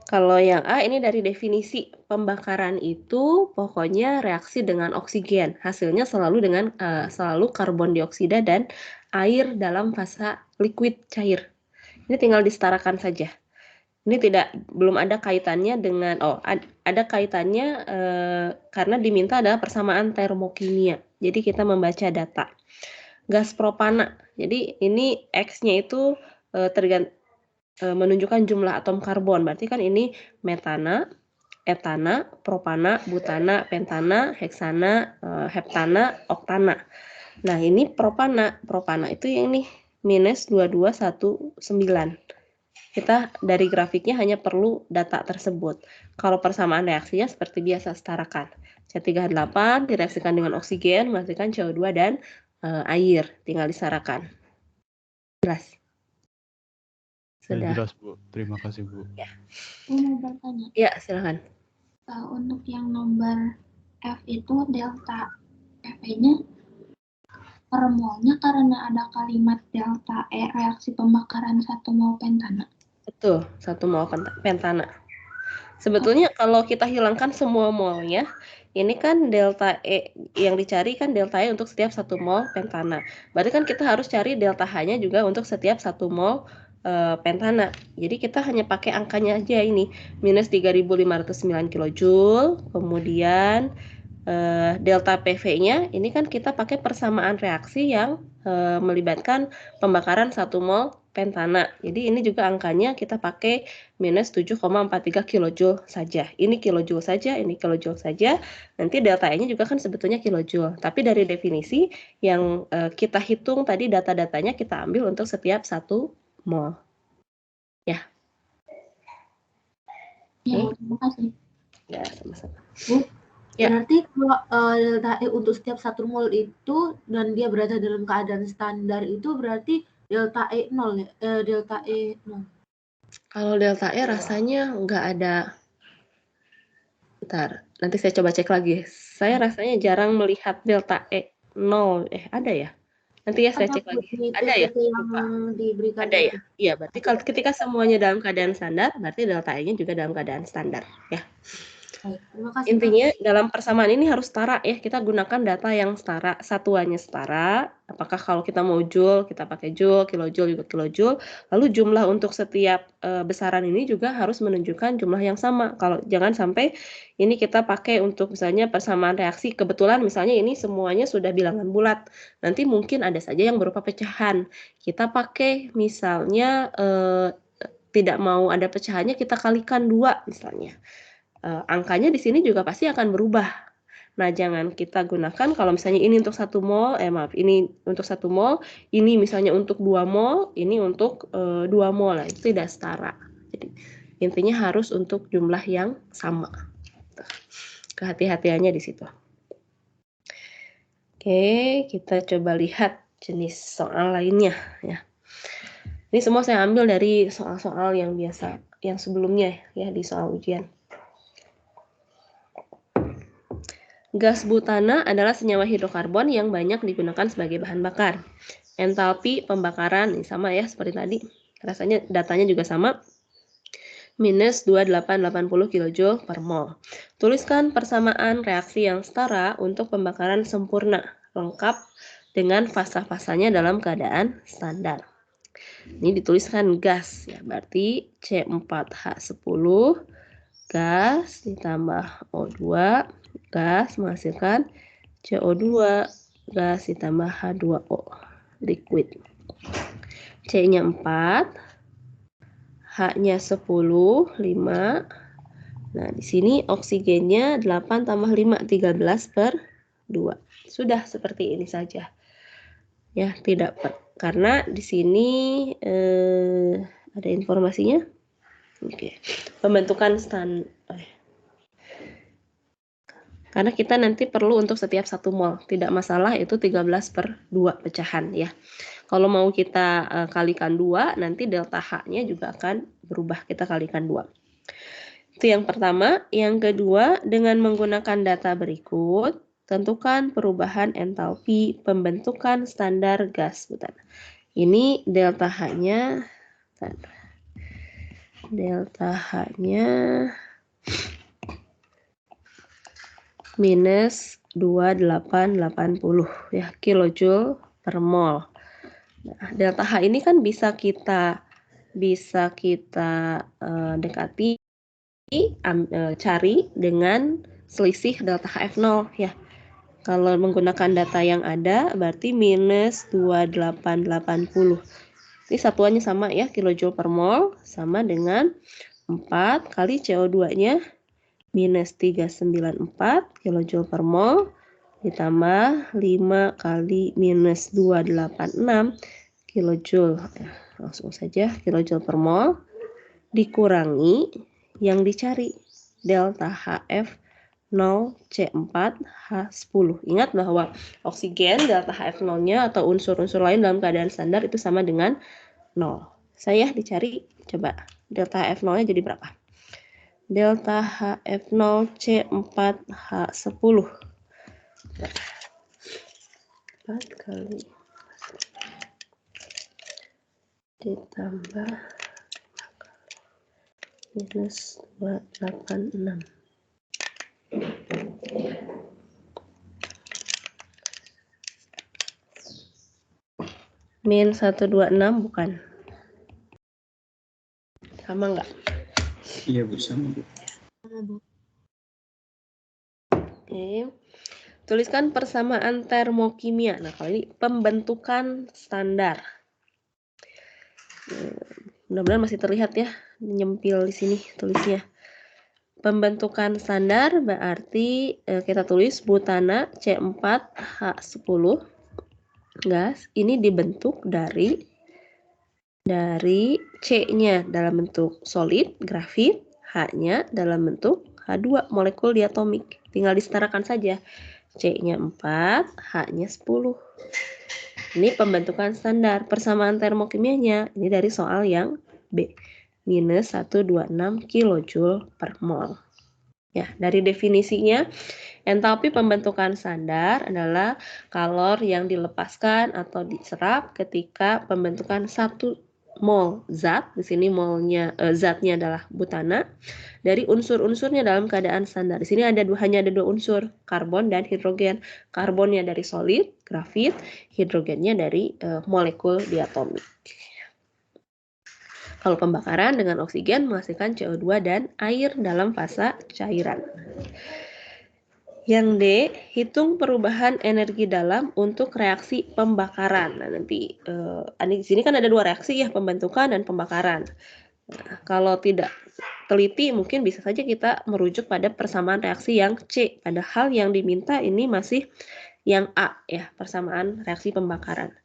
Kalau yang A ini dari definisi pembakaran itu pokoknya reaksi dengan oksigen. Hasilnya selalu dengan selalu karbon dioksida dan air dalam fase liquid cair. Ini tinggal disetarakan saja. Ini belum ada kaitannya dengan ada kaitannya karena diminta adalah persamaan termokimia. Jadi kita membaca data. Gas propana. Jadi ini X-nya itu menunjukkan jumlah atom karbon. Berarti kan ini metana, etana, propana, butana, pentana, heksana, heptana, oktana. Nah, ini propana. Propana itu yang ini minus 2219. Kita dari grafiknya hanya perlu data tersebut. Kalau persamaan reaksinya seperti biasa, setarakan. C3H8 direaksikan dengan oksigen, menghasilkan CO2 dan air. Tinggal disarakan. Jelas? Sudah. Jelas, Bu. Terima kasih, Bu. Ya. Aku mau bertanya. Ya, silakan. Untuk yang nomor F itu delta PV-nya per molnya karena ada kalimat delta E reaksi pembakaran 1 mol pentana. Betul, 1 mol pentana. Sebetulnya kalau kita hilangkan semua molnya, ini kan delta E yang dicari kan delta E untuk setiap 1 mol pentana. Berarti kan kita harus cari delta H-nya juga untuk setiap 1 mol pentana. Jadi kita hanya pakai angkanya aja ini, minus 3.509 kilojoule, kemudian delta PV-nya ini kan kita pakai persamaan reaksi yang melibatkan pembakaran 1 mol pentana. Jadi ini juga angkanya kita pakai minus 7,43 kilojoule saja. Ini kilojoule saja, ini kilojoule saja. Nanti delta E-nya juga kan sebetulnya kilojoule. Tapi dari definisi yang kita hitung tadi data-datanya kita ambil untuk setiap 1 mol. Ya. Ya, terima kasih. Ya, sama-sama. Bu, Ya. berarti kalau delta E untuk setiap 1 mol itu dan dia berada dalam keadaan standar itu berarti delta E 0 ya? Delta E 0. Kalau delta E rasanya nggak ada. Bentar, nanti saya coba cek lagi. Saya rasanya jarang melihat delta E 0. Ada ya? Nanti ya saya cek lagi. Ada ya? Yang diberikan ada ya? Iya, berarti kalau ketika semuanya dalam keadaan standar, berarti delta E-nya juga dalam keadaan standar. Ya. Terima kasih. Intinya dalam persamaan ini harus setara ya, kita gunakan data yang setara, satuannya setara. Apakah kalau kita mau joule, kita pakai joule, kilojoule juga kilojoule. Lalu jumlah untuk setiap besaran ini juga harus menunjukkan jumlah yang sama. Kalau jangan sampai ini kita pakai untuk misalnya persamaan reaksi, kebetulan misalnya ini semuanya sudah bilangan bulat. Nanti mungkin ada saja yang berupa pecahan. Kita pakai misalnya tidak mau ada pecahannya, kita kalikan 2 misalnya. Angkanya di sini juga pasti akan berubah. Nah, jangan kita gunakan kalau misalnya ini untuk 1 mol, ini untuk 1 mol, ini misalnya untuk 2 mol, ini untuk 2 mol. Nah, itu tidak setara. Jadi, intinya harus untuk jumlah yang sama. Kehati-hatiannya di situ. Oke, kita coba lihat jenis soal lainnya ya. Ini semua saya ambil dari soal-soal yang biasa, yang sebelumnya ya di soal ujian. Gas butana adalah senyawa hidrokarbon yang banyak digunakan sebagai bahan bakar. Entalpi pembakaran ini sama ya seperti tadi. Rasanya datanya juga sama. Minus 2880 kJ per mol. Tuliskan persamaan reaksi yang setara untuk pembakaran sempurna, lengkap dengan fasa-fasanya dalam keadaan standar. Ini dituliskan gas ya, berarti C4H10 gas ditambah O2 gas menghasilkan CO2 gas ditambah H2O liquid. C-nya 4, H-nya 10, 5. Nah, di sini oksigennya 8 tambah 5, 13 per 2. Sudah seperti ini saja. Ya, tidak karena di sini ada informasinya. Oke. Pembentukan karena kita nanti perlu untuk setiap 1 mol, tidak masalah itu 13 per 2 pecahan ya. Kalau mau kita kalikan 2, nanti delta H-nya juga akan berubah, kita kalikan 2. Itu yang pertama. Yang kedua, dengan menggunakan data berikut, tentukan perubahan entalpi pembentukan standar gas butana. Ini delta H-nya, minus 2880 ya kilojoule per mol. Nah, delta H ini kan bisa kita dekati, cari dengan selisih delta HF0 ya. Kalau menggunakan data yang ada berarti minus 2880. Ini satuannya sama ya, kilojoule per mol sama dengan 4 kali CO2-nya minus 394 kilojoule per mol ditambah 5 kali minus 286 kilojoule. Langsung saja kilojoule per mol dikurangi yang dicari delta HF0 C4H10. Ingat bahwa oksigen delta HF0-nya atau unsur-unsur lain dalam keadaan standar itu sama dengan 0. Saya dicari, coba delta HF0-nya jadi berapa? Delta HF0 C4H10. 4 kali ditambah minus 286. Min 126 bukan? Sama nggak? Iya Bu, sama Bu. Oke. Tuliskan persamaan termokimia. Nah, kalau ini pembentukan standar. Mudah-mudahan masih terlihat ya, nyempil di sini tulisnya. Pembentukan standar berarti kita tulis butana C4H10 gas ini dibentuk dari C-nya dalam bentuk solid, grafit, H-nya dalam bentuk H2 molekul diatomik. Tinggal disetarakan saja. C-nya 4, H-nya 10. Ini pembentukan standar. Persamaan termokimianya ini dari soal yang B. Minus 126 kilojoule per mol. Ya, dari definisinya, entalpi pembentukan standar adalah kalor yang dilepaskan atau diserap ketika pembentukan 1 mol zat. Di sini molnya zatnya adalah butana dari unsur-unsurnya dalam keadaan standar. Di sini hanya ada 2 unsur, karbon dan hidrogen. Karbonnya dari solid, grafit, hidrogennya dari molekul diatomik. Kalau pembakaran dengan oksigen menghasilkan CO2 dan air dalam fasa cairan. Yang D, hitung perubahan energi dalam untuk reaksi pembakaran. Nah, nanti di sini kan ada 2 reaksi ya, pembentukan dan pembakaran. Nah, kalau tidak teliti mungkin bisa saja kita merujuk pada persamaan reaksi yang C, padahal yang diminta ini masih yang A ya, persamaan reaksi pembakaran.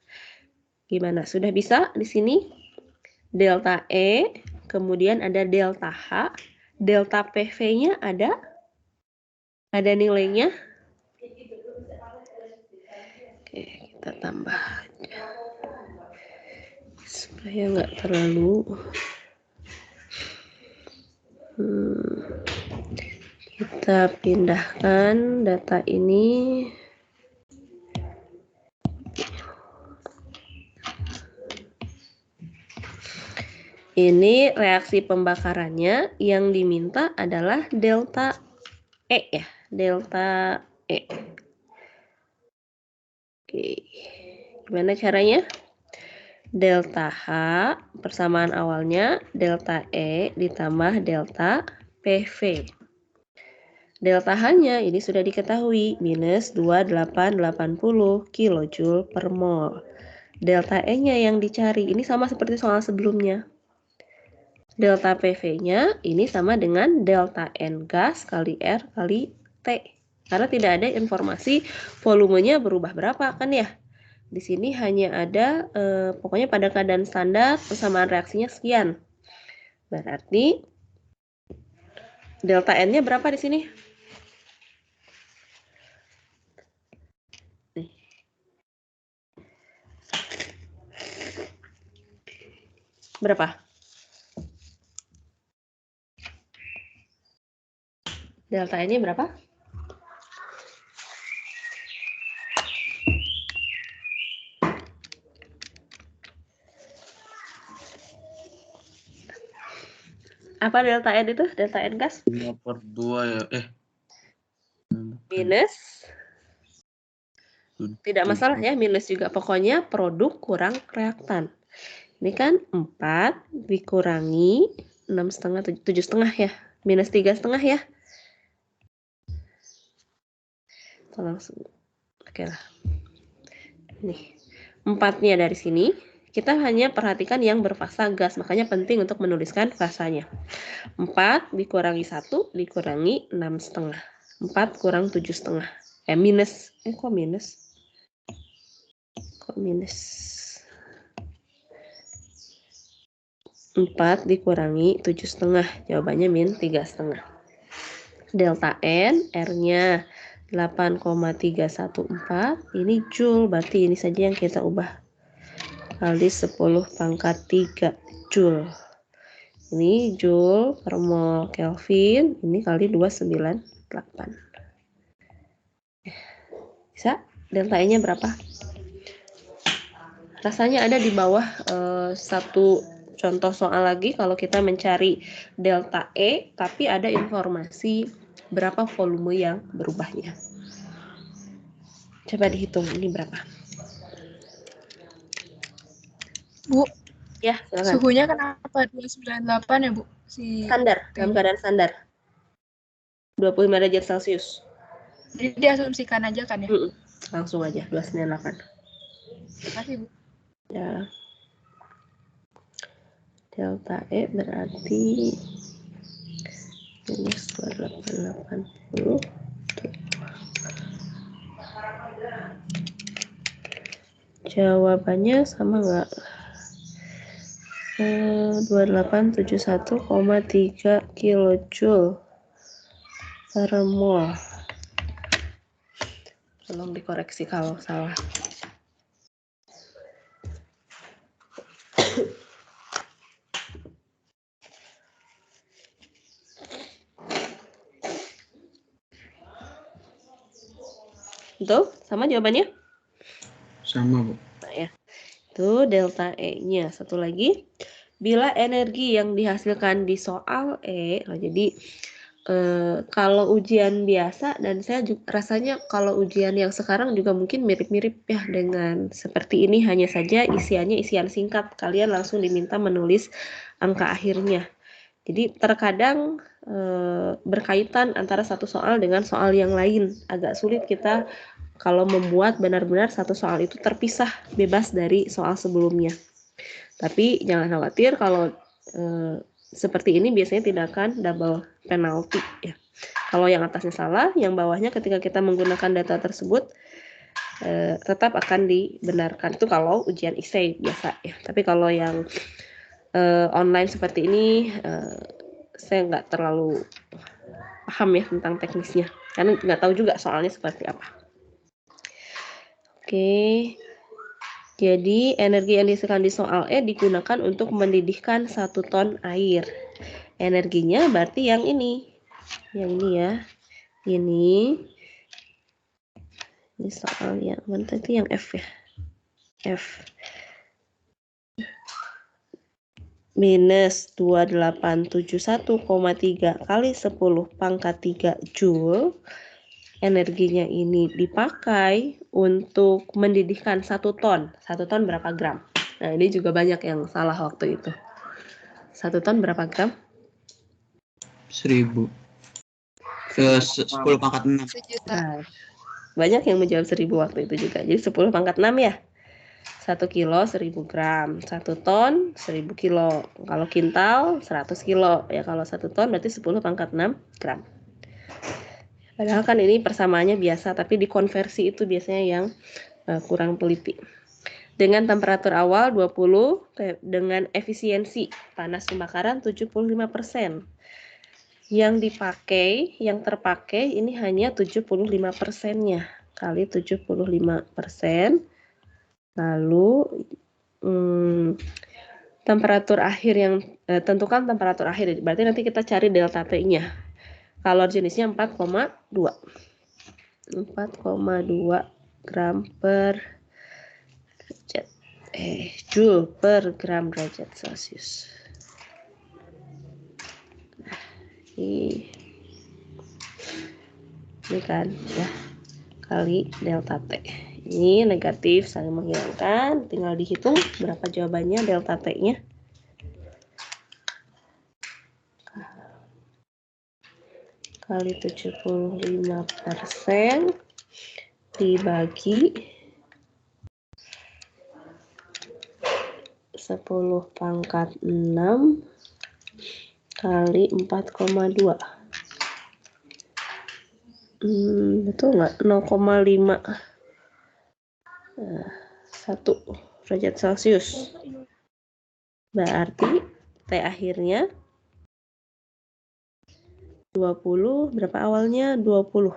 Gimana? Sudah bisa di sini? Delta E, kemudian ada delta H, delta PV-nya ada nilainya. Oke, kita tambah aja supaya nggak terlalu kita pindahkan data ini. Ini reaksi pembakarannya yang diminta adalah delta E ya, delta E. Oke, gimana caranya? Delta H, persamaan awalnya delta E ditambah delta PV. Delta H-nya ini sudah diketahui, minus 2880 kilojoule per mol. Delta E-nya yang dicari, ini sama seperti soal sebelumnya. Delta PV-nya ini sama dengan delta N gas kali R kali T. Karena tidak ada informasi volumenya berubah berapa kan ya. Di sini hanya ada pokoknya pada keadaan standar persamaan reaksinya sekian. Berarti delta N-nya berapa di sini? Nih. Berapa? Delta N-nya berapa? Apa delta N itu? Delta N gas? 5/2 ya. Minus. Tidak masalah ya, minus juga. Pokoknya produk kurang reaktan. Ini kan 4 dikurangi 6,5, 7,5 ya. Minus 3,5 ya. Langsung. Oke lah. Nih. 4-nya dari sini. Kita hanya perhatikan yang berfasa gas. Makanya penting untuk menuliskan fasanya. 4 dikurangi 1 dikurangi 6,5. 4 kurang 7,5. Minus. Kok minus? Kok minus? 4 dikurangi 7,5. Jawabannya min 3,5. Delta N, R-nya 8,314. Ini joule, berarti ini saja yang kita ubah. Kali 10⁻³ joule. Ini joule per mol Kelvin. Ini kali 298. Bisa? delta E-nya berapa? Rasanya ada di bawah satu contoh soal lagi kalau kita mencari delta E, tapi ada informasi berapa volume yang berubahnya. Coba dihitung ini berapa. Bu, Ya, silakan. suhunya kenapa 298 ya, Bu? Standar, dalam keadaan standar. 25 derajat Celcius. Jadi diasumsikan aja kan ya? Langsung aja, 298. Makasih, Bu. Ya. Delta E berarti minus 2880. Jawabannya sama nggak? 2871,3 kilojoule per mol. Tolong dikoreksi kalau salah. Betul? Sama jawabannya? Sama, Bu. Nah, ya. Itu delta E-nya. Satu lagi, bila energi yang dihasilkan di soal E, jadi kalau ujian biasa, dan saya juga rasanya kalau ujian yang sekarang juga mungkin mirip-mirip ya dengan seperti ini, hanya saja isiannya isian singkat. Kalian langsung diminta menulis angka akhirnya. Jadi terkadang berkaitan antara satu soal dengan soal yang lain. Agak sulit kita kalau membuat benar-benar satu soal itu terpisah bebas dari soal sebelumnya. Tapi jangan khawatir kalau seperti ini biasanya tidak akan double penalty ya. Kalau yang atasnya salah, yang bawahnya ketika kita menggunakan data tersebut tetap akan dibenarkan. Itu kalau ujian essay biasa ya. Tapi kalau yang online seperti ini saya nggak terlalu paham ya tentang teknisnya, karena nggak tahu juga soalnya seperti apa. Oke, jadi energi yang dihasilkan di soal E digunakan untuk mendidihkan 1 ton air. Energinya berarti yang ini ya, ini soal yang mana tadi, yang F ya, F minus 2871,3 kali 10 pangkat 3 Joule. Energinya ini dipakai untuk mendidihkan 1 ton. 1 ton berapa gram? Nah, ini juga banyak yang salah waktu itu. 1 ton berapa gram? 1000. 10 pangkat 6. Nah, banyak yang menjawab 1000 waktu itu juga. Jadi 10 pangkat 6 ya. 1 kilo 1000 gram. 1 ton 1000 kilo. Kalau kintal 100 kilo. Ya kalau 1 ton berarti 10 pangkat 6 gram. Padahal kan ini persamaannya biasa, tapi dikonversi itu biasanya yang kurang teliti. Dengan temperatur awal 20, dengan efisiensi panas pembakaran 75%. Yang dipakai, yang terpakai ini hanya 75%-nya. Kali 75%. Lalu temperatur akhir yang tentukan temperatur akhir. Berarti nanti kita cari delta T-nya. Kalor jenisnya 4,2. 4,2 gram per derajat Joule per gram derajat Celcius. Nah, ini kan ya, kali delta T. Ini negatif saling menghilangkan, tinggal dihitung berapa jawabannya delta T-nya. Kali 75% dibagi 10 pangkat 6 kali 4,2. Betul nggak? 0,5 1 derajat Celcius. Berarti T akhirnya 20, berapa awalnya? 20.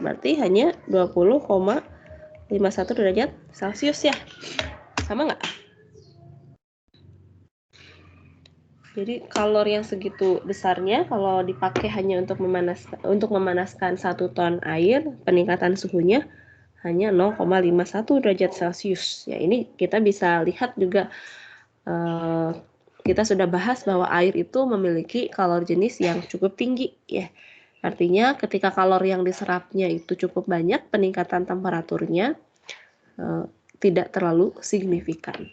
Berarti hanya 20,51 derajat Celcius ya. Sama nggak? Jadi kalor yang segitu besarnya kalau dipakai hanya untuk memanaskan 1 ton air, peningkatan suhunya hanya 0,51 derajat Celcius. Ya, ini kita bisa lihat juga kita sudah bahas bahwa air itu memiliki kalor jenis yang cukup tinggi ya. Artinya ketika kalor yang diserapnya itu cukup banyak, peningkatan temperaturnya tidak terlalu signifikan.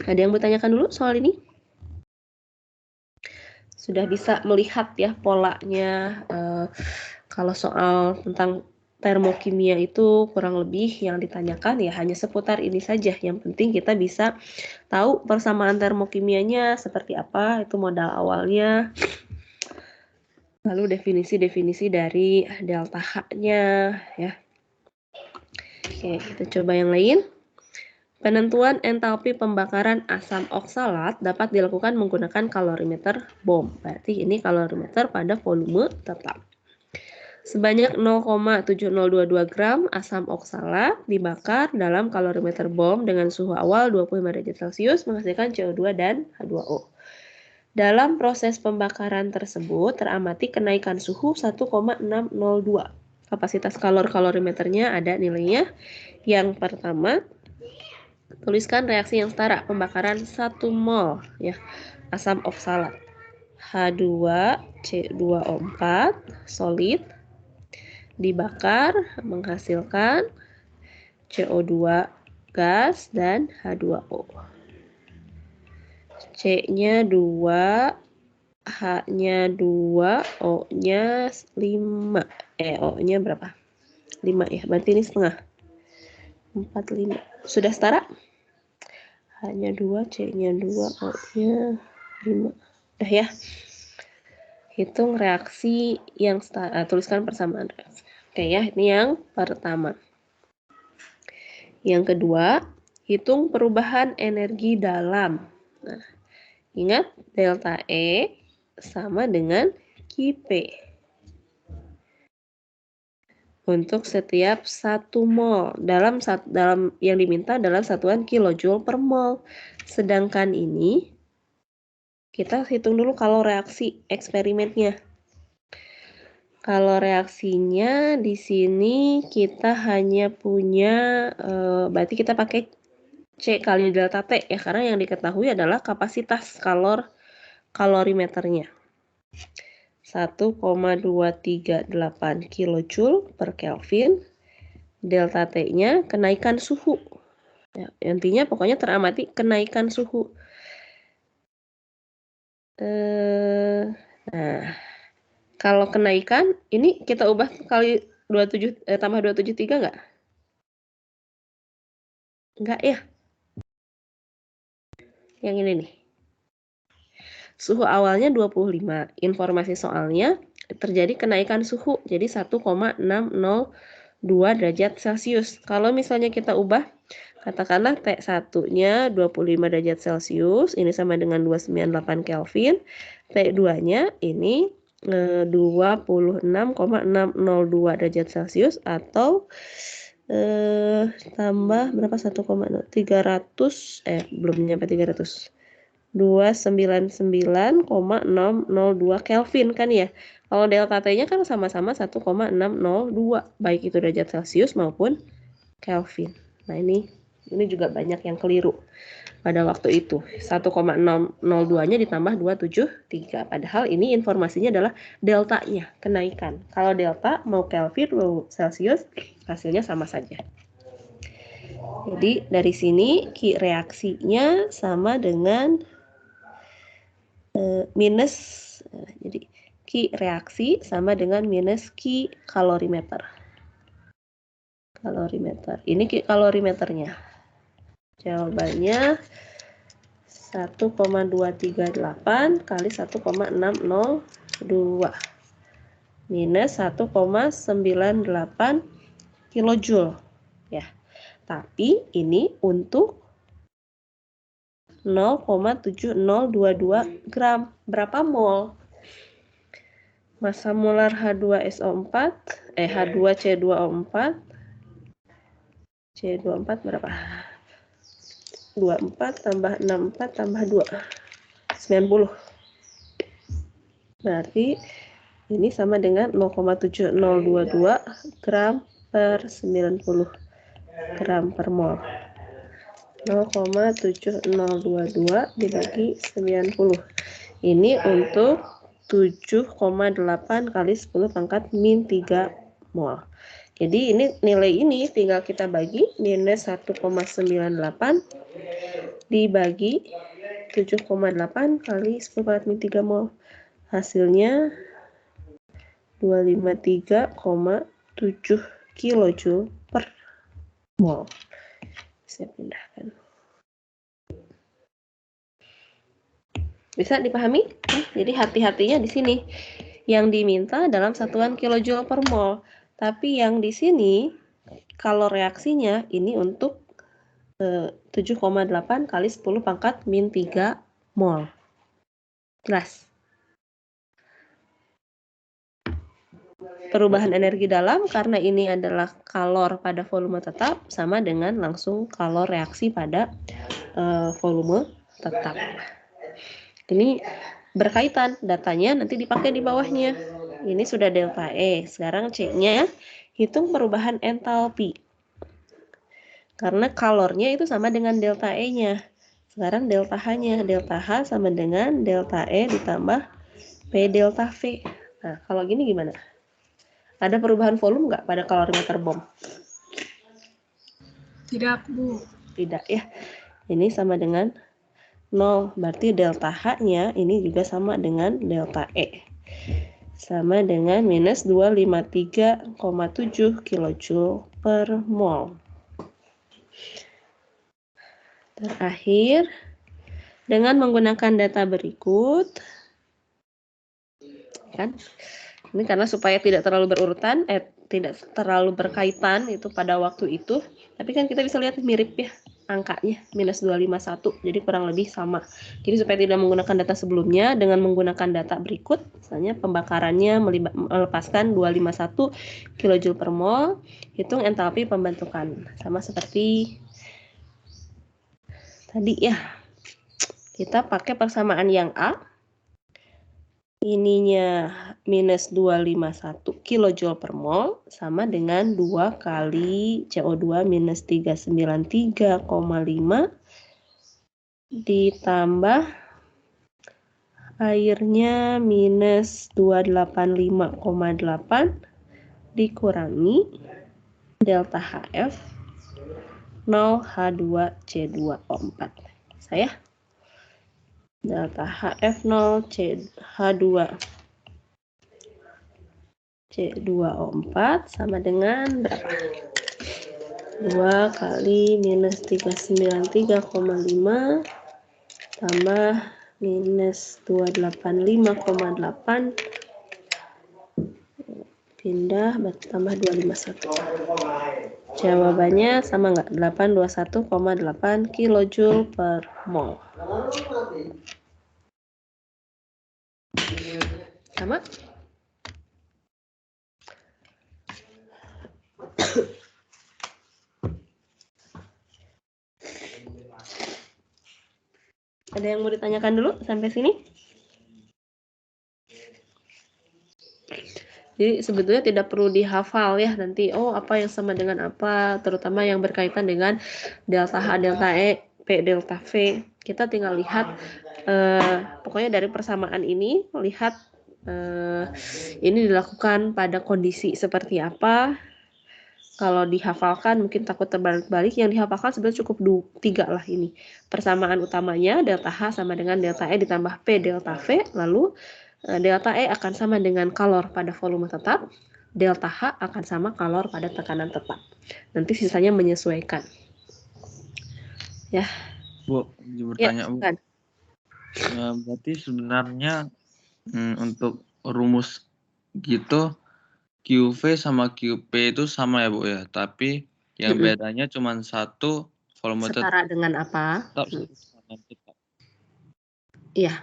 Ada yang bertanyakan dulu soal ini? Sudah bisa melihat ya polanya. Kalau soal tentang termokimia itu kurang lebih yang ditanyakan ya hanya seputar ini saja. Yang penting kita bisa tahu persamaan termokimianya seperti apa, itu modal awalnya. Lalu definisi-definisi dari delta H-nya ya. Oke, kita coba yang lain. Penentuan entalpi pembakaran asam oksalat dapat dilakukan menggunakan kalorimeter BOM. Berarti ini kalorimeter pada volume tetap. Sebanyak 0,7022 gram asam oksalat dibakar dalam kalorimeter BOM dengan suhu awal 25 derajat Celcius menghasilkan CO2 dan H2O. Dalam proses pembakaran tersebut teramati kenaikan suhu 1,602. Kapasitas kalorimeternya ada nilainya. Yang pertama, tuliskan reaksi yang setara pembakaran 1 mol ya asam oksalat. H2C2O4 solid dibakar menghasilkan CO2 gas dan H2O. C-nya 2, H-nya 2, O-nya 5. O-nya berapa? 5 ya, berarti ini setengah. 4, 5. Sudah setara? H-nya 2, C-nya 2, O-nya 5. Udah ya. Hitung reaksi yang tuliskan persamaan reaksi. Oke ya, ini yang pertama. Yang kedua, hitung perubahan energi dalam. Nah, ingat delta E sama dengan Qp. Untuk setiap 1 mol dalam yang diminta dalam satuan kilojoule per mol. Sedangkan ini kita hitung dulu kalau reaksi eksperimennya. Kalau reaksinya di sini kita hanya punya berarti kita pakai C kali delta T ya, karena yang diketahui adalah kapasitas kalorimeternya. 1,238 kilojoule per Kelvin. Delta T-nya kenaikan suhu. Ya, intinya pokoknya teramati kenaikan suhu. Nah, kalau kenaikan ini kita ubah kali 27 tambah 273 enggak? Enggak ya? Yang ini nih. Suhu awalnya 25. Informasi soalnya terjadi kenaikan suhu jadi 1,602 derajat Celcius. Kalau misalnya kita ubah katakanlah T1-nya 25 derajat Celcius, ini sama dengan 298 Kelvin. T2-nya ini 26,602 derajat Celcius atau tambah berapa 300 belum nyampe 300 299,602 Kelvin kan ya. Kalau delta T-nya kan sama-sama 1,602 baik itu derajat Celcius maupun Kelvin. Nah, ini juga banyak yang keliru pada waktu itu. 1,602-nya ditambah 273. Padahal ini informasinya adalah deltanya, kenaikan. Kalau delta mau Kelvin mau Celcius, hasilnya sama saja. Jadi dari sini Q reaksinya sama dengan minus, jadi Q reaksi sama dengan minus Q kalorimeter. Ini Q kalorimeternya. Jawabannya 1,238 kali 1,602 minus 1,98 kilojoule ya. Tapi ini untuk 0,7022 gram. Berapa mol? Massa molar H2SO4 H2C2O4 C24 berapa? 24 tambah 64 tambah 2 90. Berarti Ini sama dengan 0,7022 gram per 90 gram per mol. 0,7022 dibagi 90. Ini untuk 7,8 kali 10 pangkat min 3 mol. Jadi ini nilai ini tinggal kita bagi minus 1,98 dibagi 7,8 kali 10 pangkat min 3 mol. Hasilnya 253,7 kilojoule per mol. Saya pindahkan. Bisa dipahami? Jadi hati-hatinya di sini. Yang diminta dalam satuan kilojoule per mol. Tapi yang di sini kalau reaksinya ini untuk 7,8 kali 10 pangkat min 3 mol. Jelas? Perubahan energi dalam karena ini adalah kalor pada volume tetap sama dengan langsung kalor reaksi pada volume tetap. Ini berkaitan, datanya nanti dipakai di bawahnya. Ini sudah delta E. Sekarang C-nya hitung perubahan entalpi. Karena kalornya itu sama dengan delta E-nya. Sekarang delta H-nya. Delta H sama dengan delta E ditambah P delta V. Nah, kalau gini gimana? Ada perubahan volume nggak pada kalorimeter bom? Tidak, Bu. Tidak ya. Ini sama dengan 0. Berarti delta H-nya ini juga sama dengan delta E. Sama dengan minus 253,7 kilojoule per mol. Terakhir, dengan menggunakan data berikut, kan? Ini karena supaya tidak terlalu berurutan, tidak terlalu berkaitan itu pada waktu itu. Tapi kan kita bisa lihat mirip ya angkanya, minus 251, jadi kurang lebih sama. Jadi supaya tidak menggunakan data sebelumnya, dengan menggunakan data berikut, misalnya pembakarannya melepaskan 251 kJ per mol, hitung entalpi pembentukan. Sama seperti tadi ya, kita pakai persamaan yang A, ininya minus 251 kJ per mol sama dengan 2 kali CO2 minus 393,5 ditambah airnya minus 285,8 dikurangi delta HF 0H2C2O4. Saya delta HF0 H2C2O4 sama dengan berapa? 2 kali minus 393,5 tambah minus 285,8 pindah tambah 251. Jawabannya sama nggak? 821,8 kilojoule per mol. Sama? Ada yang mau ditanyakan dulu sampai sini? Jadi sebetulnya tidak perlu dihafal ya nanti, oh apa yang sama dengan apa, terutama yang berkaitan dengan delta H, delta E, P, delta V. Kita tinggal lihat, pokoknya dari persamaan ini, lihat ini dilakukan pada kondisi seperti apa. Kalau dihafalkan mungkin takut terbalik-balik, yang dihafalkan sebenarnya cukup 3 lah ini. Persamaan utamanya delta H sama dengan delta E ditambah P delta V, lalu delta E akan sama dengan kalor pada volume tetap, delta H akan sama kalor pada tekanan tetap. Nanti sisanya menyesuaikan. Ya. Bu, bertanya ya, Bu. Berarti sebenarnya untuk rumus gitu QV sama QP itu sama ya Bu ya, tapi yang bedanya cuma satu volume setara dengan apa? Tetap. Iya.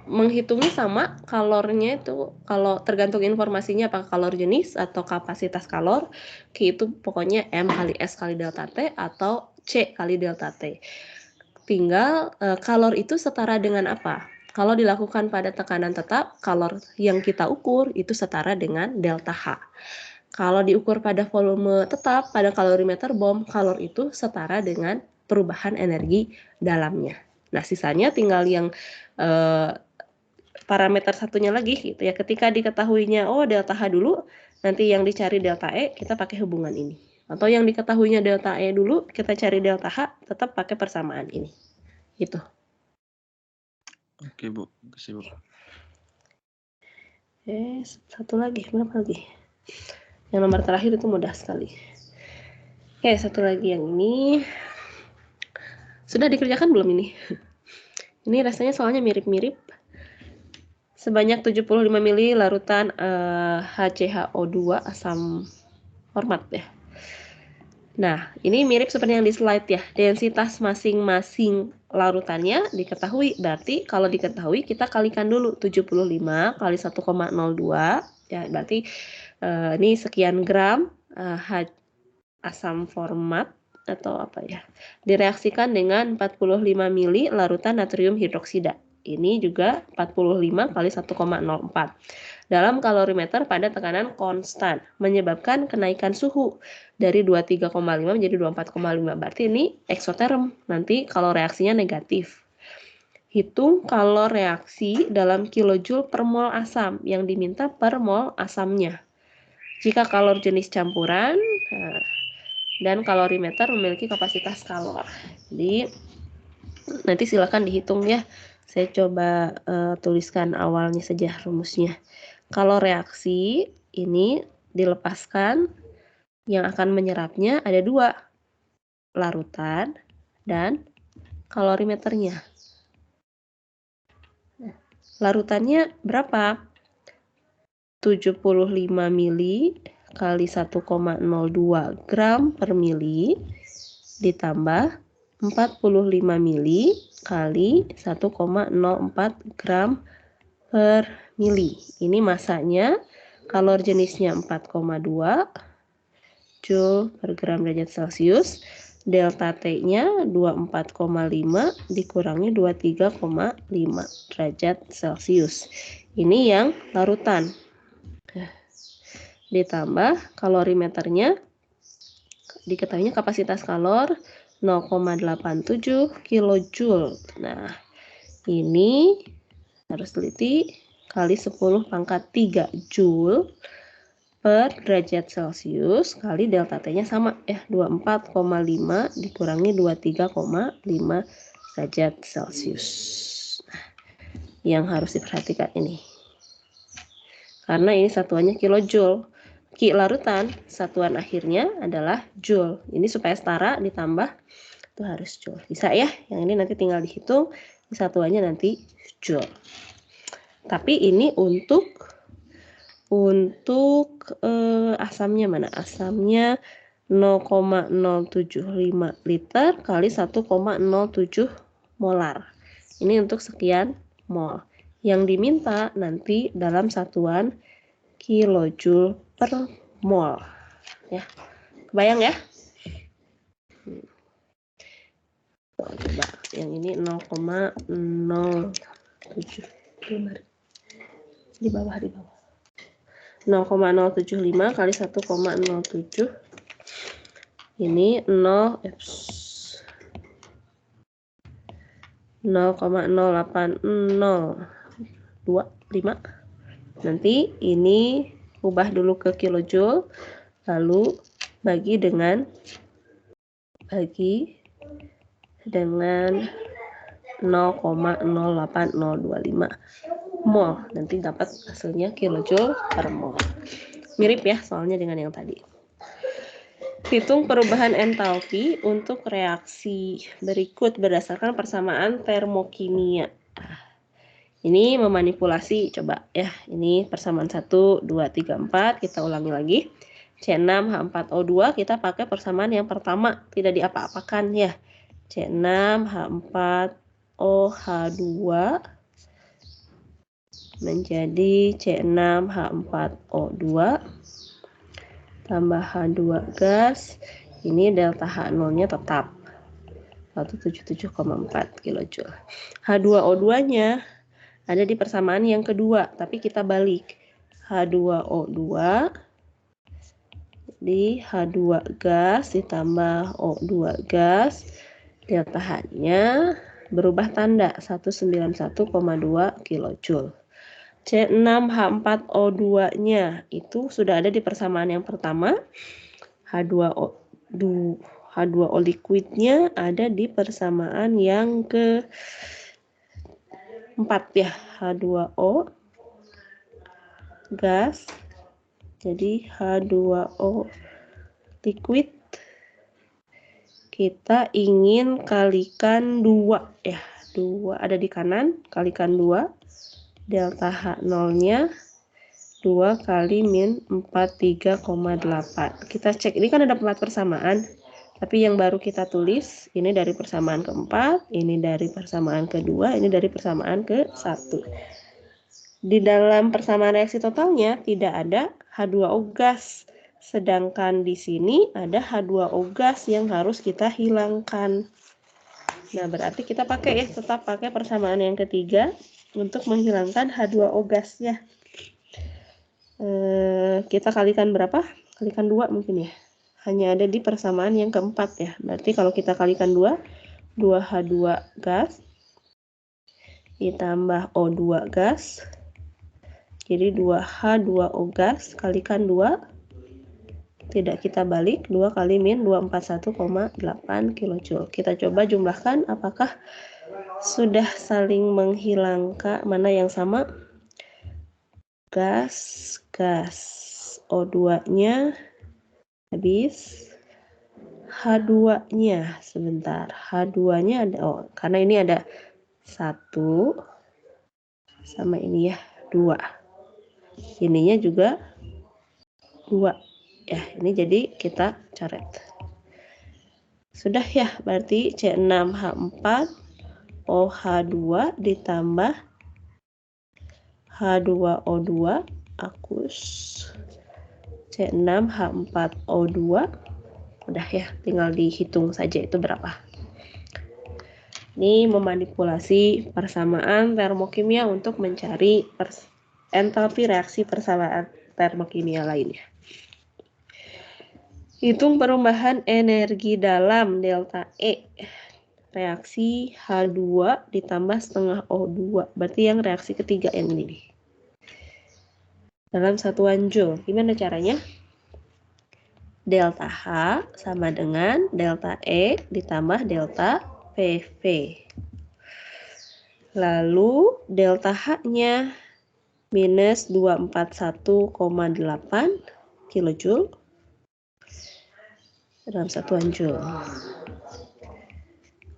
Menghitungnya sama, kalornya itu kalau tergantung informasinya apakah kalor jenis atau kapasitas kalor, Q itu pokoknya M kali S kali delta T atau C kali delta T. Tinggal kalor itu setara dengan apa? Kalau dilakukan pada tekanan tetap, kalor yang kita ukur itu setara dengan delta H. Kalau diukur pada volume tetap, pada kalorimeter bom, kalor itu setara dengan perubahan energi dalamnya. Nah, sisanya tinggal yang parameter satunya lagi gitu ya. Ketika diketahuinya, oh delta H dulu, nanti yang dicari delta E, kita pakai hubungan ini. Atau yang diketahuinya delta E dulu, kita cari delta H, tetap pakai persamaan ini. Gitu. Oke, Bu. Makasih, Bu. Satu lagi. Berapa lagi? Yang nomor terakhir itu mudah sekali. Oke, satu lagi yang ini. Sudah dikerjakan belum ini? Ini rasanya soalnya mirip-mirip. Sebanyak 75 ml larutan HCHO2 asam format ya. Nah, ini mirip seperti yang di slide ya. Densitas masing-masing larutannya diketahui. Berarti kalau diketahui kita kalikan dulu 75 kali 1,02 ya, berarti ini sekian gram asam format atau apa ya. Direaksikan dengan 45 ml larutan natrium hidroksida. Ini juga 45 kali 1,04 dalam kalorimeter pada tekanan konstan, menyebabkan kenaikan suhu dari 23,5 menjadi 24,5. Berarti ini eksoterm, nanti kalau reaksinya negatif. Hitung kalor reaksi dalam kilojoule per mol asam yang diminta per mol asamnya. Jika kalor jenis campuran dan kalorimeter memiliki kapasitas kalor. Jadi nanti silakan dihitung ya. Saya coba tuliskan awalnya saja rumusnya. Kalau reaksi ini dilepaskan, yang akan menyerapnya ada 2, larutan dan kalorimeternya. Larutannya berapa? 75 mili kali 1,02 gram per mili ditambah 45 mili kali 1,04 gram per mili. Ini masanya, kalor jenisnya 4,2 Joule per gram derajat Celcius. Delta T-nya 24,5 dikurangi 23,5 derajat Celcius. Ini yang larutan. Ditambah kalorimeternya, diketahuinya kapasitas kalor 0,87 kilojoule. Nah, ini harus teliti kali 10 pangkat 3 Joule per derajat Celcius kali delta T-nya sama ya, 24,5 dikurangi 23,5 derajat Celcius. Nah, yang harus diperhatikan ini. Karena ini satuannya kilojoule. Larutan satuan akhirnya adalah joule. Ini supaya setara ditambah itu harus joule. Bisa ya? Yang ini nanti tinggal dihitung, satuannya nanti joule. Tapi ini untuk asamnya mana? Asamnya 0,075 liter kali 1,07 molar. Ini untuk sekian mol. Yang diminta nanti dalam satuan kilojoule per mol. Ya. Kebayang ya? Coba yang ini 0,075 di bawah 0,075 kali 1,07 ini 0,08025. Nanti ini ubah dulu ke kilojoule, lalu bagi dengan 0,08025 mol. Nanti dapat hasilnya kilojoule per mol. Mirip ya soalnya dengan yang tadi. Hitung perubahan entalpi untuk reaksi berikut berdasarkan persamaan termokimia. Ini memanipulasi, coba ya. Ini persamaan 1, 2, 3, 4. Kita ulangi lagi. C6H4O2 kita pakai persamaan yang pertama, tidak diapa-apakan ya. C6H4OH2 menjadi C6H4O2 tambah H2 gas. Ini delta H0-nya tetap 177,4 kilojoule. H2O2-nya ada di persamaan yang kedua, tapi kita balik. H2O2 di H2 gas ditambah O2 gas, delta H-nya berubah tanda 191,2 kilojoule. C6H4O2-nya itu sudah ada di persamaan yang pertama. H2O liquidnya ada di persamaan yang keempat ya. H2O gas. Jadi H2O liquid kita ingin kalikan 2 ya. 2 ada di kanan, kalikan 2. Delta H0-nya 2 kali min 43,8. Kita cek, ini kan ada 4 persamaan. Tapi yang baru kita tulis, ini dari persamaan keempat, ini dari persamaan kedua, ini dari persamaan ke-1. Di dalam persamaan reaksi totalnya tidak ada H2O gas. Sedangkan di sini ada H2O gas yang harus kita hilangkan. Nah, berarti kita pakai ya, tetap pakai persamaan yang ketiga untuk menghilangkan H2O gasnya. Kita kalikan berapa? Kalikan 2 mungkin ya. Hanya ada di persamaan yang keempat ya. Berarti kalau kita kalikan 2, 2H2 gas ditambah O2 gas. Jadi 2H2O gas kalikan 2. Tidak kita balik, 2 kali min 241,8 kilojoule. Kita coba jumlahkan apakah sudah saling menghilangkan, mana yang sama? Gas, O2-nya habis, H2-nya sebentar. H2-nya ada, karena ini ada 1 sama ini ya, 2. Ininya juga 2. Ya, ini jadi kita coret. Sudah ya, berarti C6H4 OH2 ditambah H2O2 akus C6H4O2. Udah ya, tinggal dihitung saja itu berapa. Ini memanipulasi persamaan termokimia untuk mencari entalpi reaksi persamaan termokimia lainnya. Hitung perubahan energi dalam delta E. Reaksi H2 ditambah setengah O2. Berarti yang reaksi ketiga yang ini nih. Dalam satuan joule. Gimana caranya? Delta H sama dengan delta E ditambah delta PV. Lalu delta H-nya minus 241,8 kilojoule dalam satuan joule.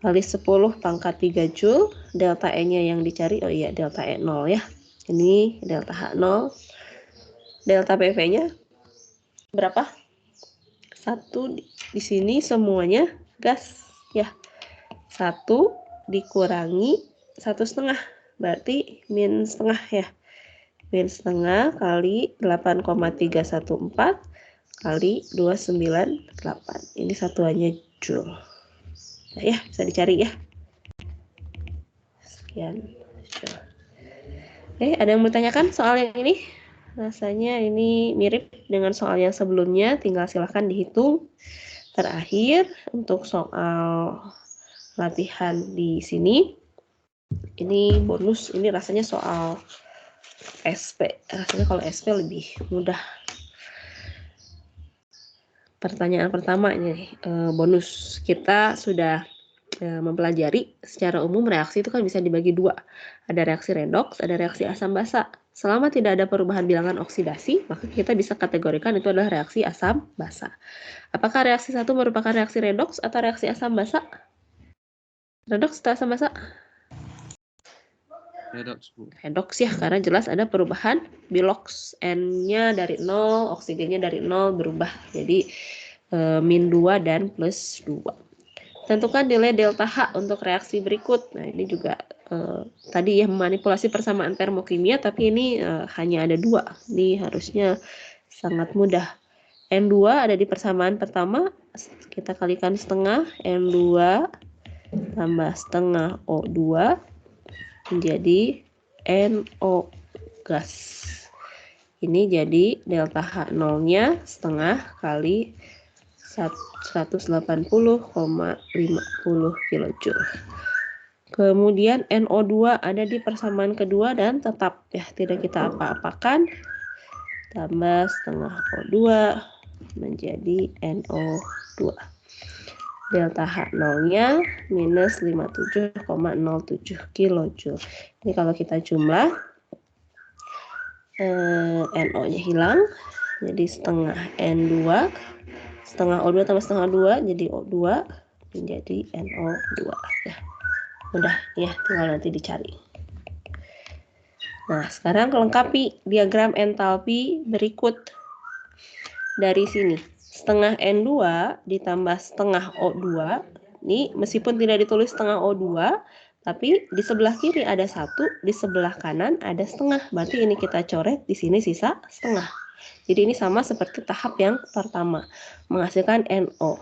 Kali 10 pangkat 3 joule, delta E-nya yang dicari, oh iya delta E0 ya. Ini delta H0. Delta PV-nya berapa? 1 di sini semuanya gas ya. 1 dikurangi 1,5, berarti min setengah ya. Min setengah kali 8,314 kali 298. Ini satuannya joule. Nah, ya, bisa dicari ya. Sekian. Oke, ada yang mau tanyakan soal yang ini? Rasanya ini mirip dengan soal yang sebelumnya, tinggal silahkan dihitung. Terakhir, untuk soal latihan di sini, ini bonus, ini rasanya soal SP. Rasanya kalau SP lebih mudah. Pertanyaan pertama ini bonus. Kita sudah mempelajari secara umum reaksi itu kan bisa dibagi 2. Ada reaksi redoks, ada reaksi asam basa. Selama tidak ada perubahan bilangan oksidasi, maka kita bisa kategorikan itu adalah reaksi asam basa. Apakah reaksi 1 merupakan reaksi redoks atau reaksi asam basa? Redoks atau asam basa? Redoks, Bu. Redoks ya, karena jelas ada perubahan biloks. N-nya dari 0, oksigennya dari 0 berubah. Jadi min 2 dan plus 2. Tentukan nilai delta H untuk reaksi berikut. Nah, ini juga tadi ya memanipulasi persamaan termokimia, tapi ini hanya ada 2. Ini harusnya sangat mudah. N2 ada di persamaan pertama, kita kalikan setengah, N2 tambah setengah O2 menjadi NO gas. Ini jadi delta H0-nya setengah kali 180,50 kJ. Kemudian NO2 ada di persamaan kedua dan tetap ya tidak kita apa-apakan. Tambah setengah O2 menjadi NO2. Delta H0-nya minus 57,07 kJ. Ini kalau kita jumlah, NO-nya hilang, jadi setengah N2, setengah O2 tambah setengah 2, jadi O2, menjadi NO2. Ya, udah ya, tinggal nanti dicari. Nah, sekarang lengkapi diagram entalpi berikut. Dari sini, setengah N2 ditambah setengah O2, ini meskipun tidak ditulis setengah O2, tapi di sebelah kiri ada 1, di sebelah kanan ada setengah. Berarti ini kita coret, di sini sisa setengah. Jadi ini sama seperti tahap yang pertama, menghasilkan NO.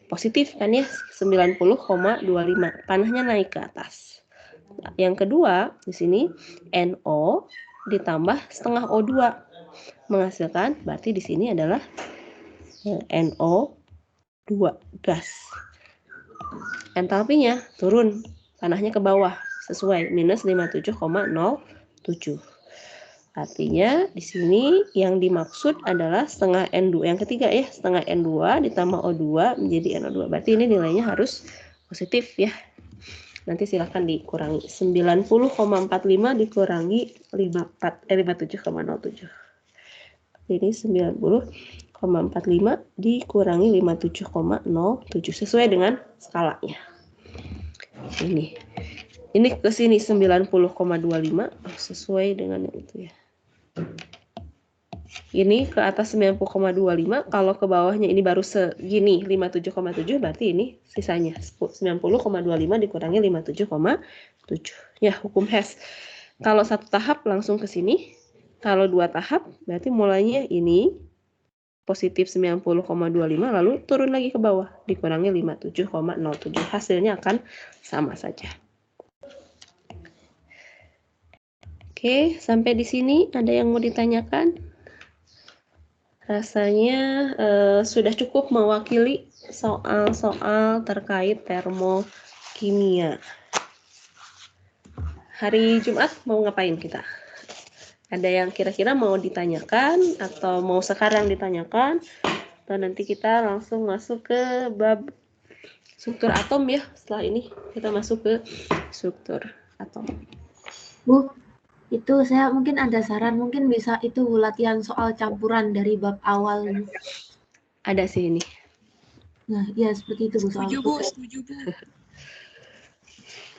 Positif kan ya, 90,25. Panahnya naik ke atas. Yang kedua, di sini NO ditambah setengah O2 menghasilkan, berarti di sini adalah NO2 gas. Entalpinya turun, panahnya ke bawah sesuai minus 57,07. Artinya di sini yang dimaksud adalah setengah N2 yang ketiga ya, setengah N2 ditambah O2 menjadi NO2. Berarti ini nilainya harus positif ya. Nanti silahkan dikurangi 90,45 dikurangi 57,07. Ini 90,45 dikurangi 57,07 sesuai dengan skalanya. Ini ke sini 90,25 sesuai dengan yang itu ya. Ini ke atas 90,25, kalau ke bawahnya ini baru segini 57,7, berarti ini sisanya 90,25 dikurangi 57,7. Ya, hukum Hess. Kalau satu tahap langsung ke sini, kalau dua tahap berarti mulainya ini positif 90,25 lalu turun lagi ke bawah dikurangi 57,07. Hasilnya akan sama saja. Oke, sampai di sini ada yang mau ditanyakan? Rasanya sudah cukup mewakili soal-soal terkait termokimia. Hari Jumat mau ngapain kita? Ada yang kira-kira mau ditanyakan atau mau sekarang ditanyakan? Atau nanti kita langsung masuk ke bab struktur atom ya. Setelah ini kita masuk ke struktur atom. Bu, itu saya mungkin ada saran, mungkin bisa itu latihan soal campuran dari bab awal ini. Ada sih ini. Nah, ya seperti itu Bu. Setuju Bu, setuju Bu.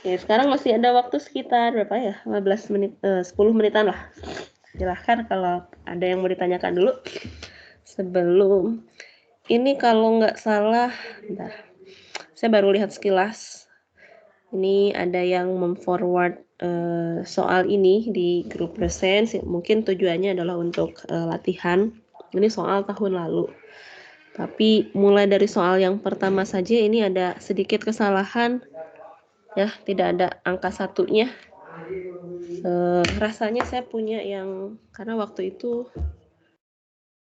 Ya, sekarang masih ada waktu sekitar berapa ya? 15 menit, 10 menitan lah. Silahkan kalau ada yang mau ditanyakan dulu. Sebelum ini kalau nggak salah, bentar. Saya baru lihat sekilas. Ini ada yang memforward soal ini di grup presence. Mungkin tujuannya adalah untuk latihan. Ini soal tahun lalu. Tapi mulai dari soal yang pertama saja ini ada sedikit kesalahan. Ya, tidak ada angka satunya. Rasanya saya punya yang, karena waktu itu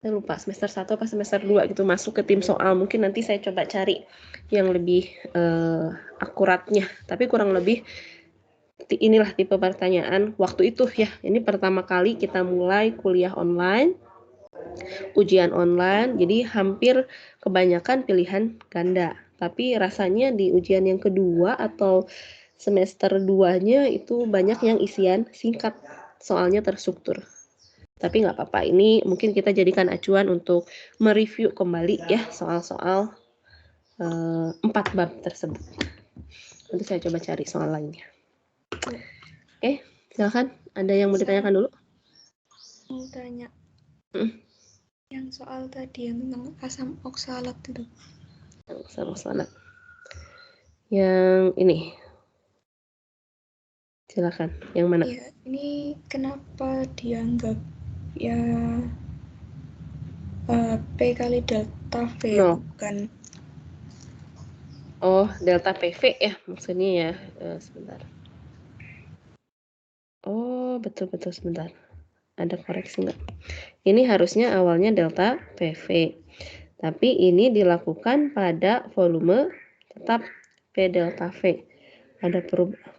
saya lupa semester 1 apa semester 2 gitu masuk ke tim soal. Mungkin nanti saya coba cari yang lebih akuratnya. Tapi kurang lebih inilah tipe pertanyaan waktu itu ya. Ini pertama kali kita mulai kuliah online, ujian online, jadi hampir kebanyakan pilihan ganda. Tapi rasanya di ujian yang kedua atau semester 2-nya itu banyak yang isian singkat, soalnya terstruktur. Tapi nggak apa-apa, ini mungkin kita jadikan acuan untuk mereview kembali ya soal-soal 4 bab tersebut. Nanti saya coba cari soal lainnya. Oke, silakan. Ada yang mau ditanyakan dulu? Mau tanya. Yang soal tadi yang tentang asam oksalat itu. Asam oksalat. Yang ini. Silakan. Yang mana? Ya, ini kenapa dianggap ya P kali delta V bukan? Oh, delta PV ya maksudnya ya. Sebentar. Oh, betul-betul sebentar. Ada koreksi nggak? Ini harusnya awalnya delta PV. Tapi ini dilakukan pada volume tetap P delta V. Ada perubahan.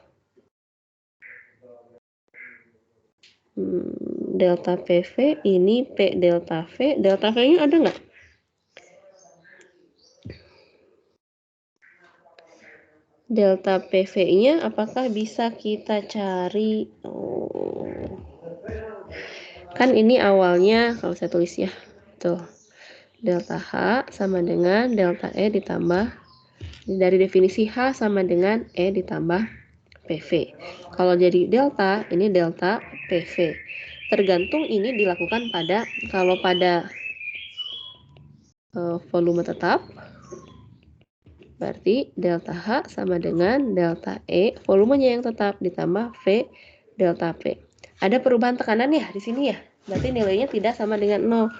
Delta PV, ini P delta V. Delta V-nya ada nggak? Delta PV-nya apakah bisa kita cari? Oh. Kan ini awalnya, kalau saya tulis ya, tuh. Delta H sama dengan delta E ditambah, dari definisi H sama dengan E ditambah PV. Kalau jadi delta, ini delta PV. Tergantung ini dilakukan pada, kalau pada volume tetap, berarti delta H sama dengan delta E, volumenya yang tetap, ditambah V delta P. Ada perubahan tekanan ya di sini ya? Berarti nilainya tidak sama dengan 0.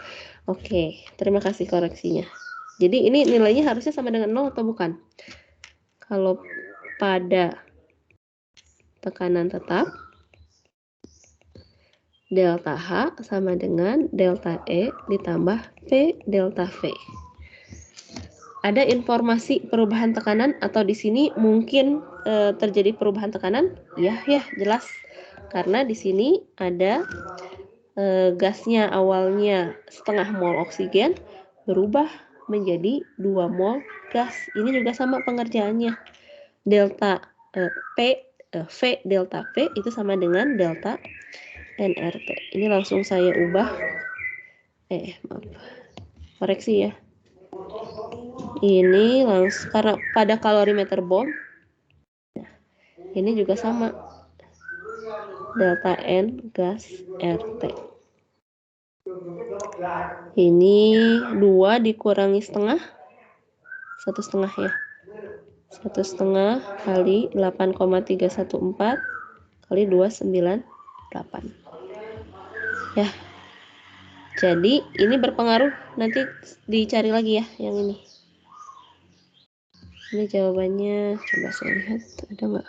Oke, terima kasih koreksinya. Jadi ini nilainya harusnya sama dengan 0 atau bukan? Kalau pada tekanan tetap, delta H sama dengan delta E ditambah P delta V. Ada informasi perubahan tekanan atau di sini mungkin terjadi perubahan tekanan? Ya, jelas. Karena di sini ada gasnya awalnya setengah mol oksigen berubah menjadi 2 mol gas. Ini juga sama pengerjaannya. Delta V delta P itu sama dengan delta nRT. Ini langsung saya ubah. Maaf. Koreksi ya. Ini langsung karena pada kalorimeter bom. Nah, ini juga sama. Delta N gas RT. Ini 2 dikurangi setengah. 1,5 ya. 1,5 kali 8,314 kali 298. Ya. Jadi ini berpengaruh, nanti dicari lagi ya yang ini. Ini jawabannya, coba saya lihat ada nggak?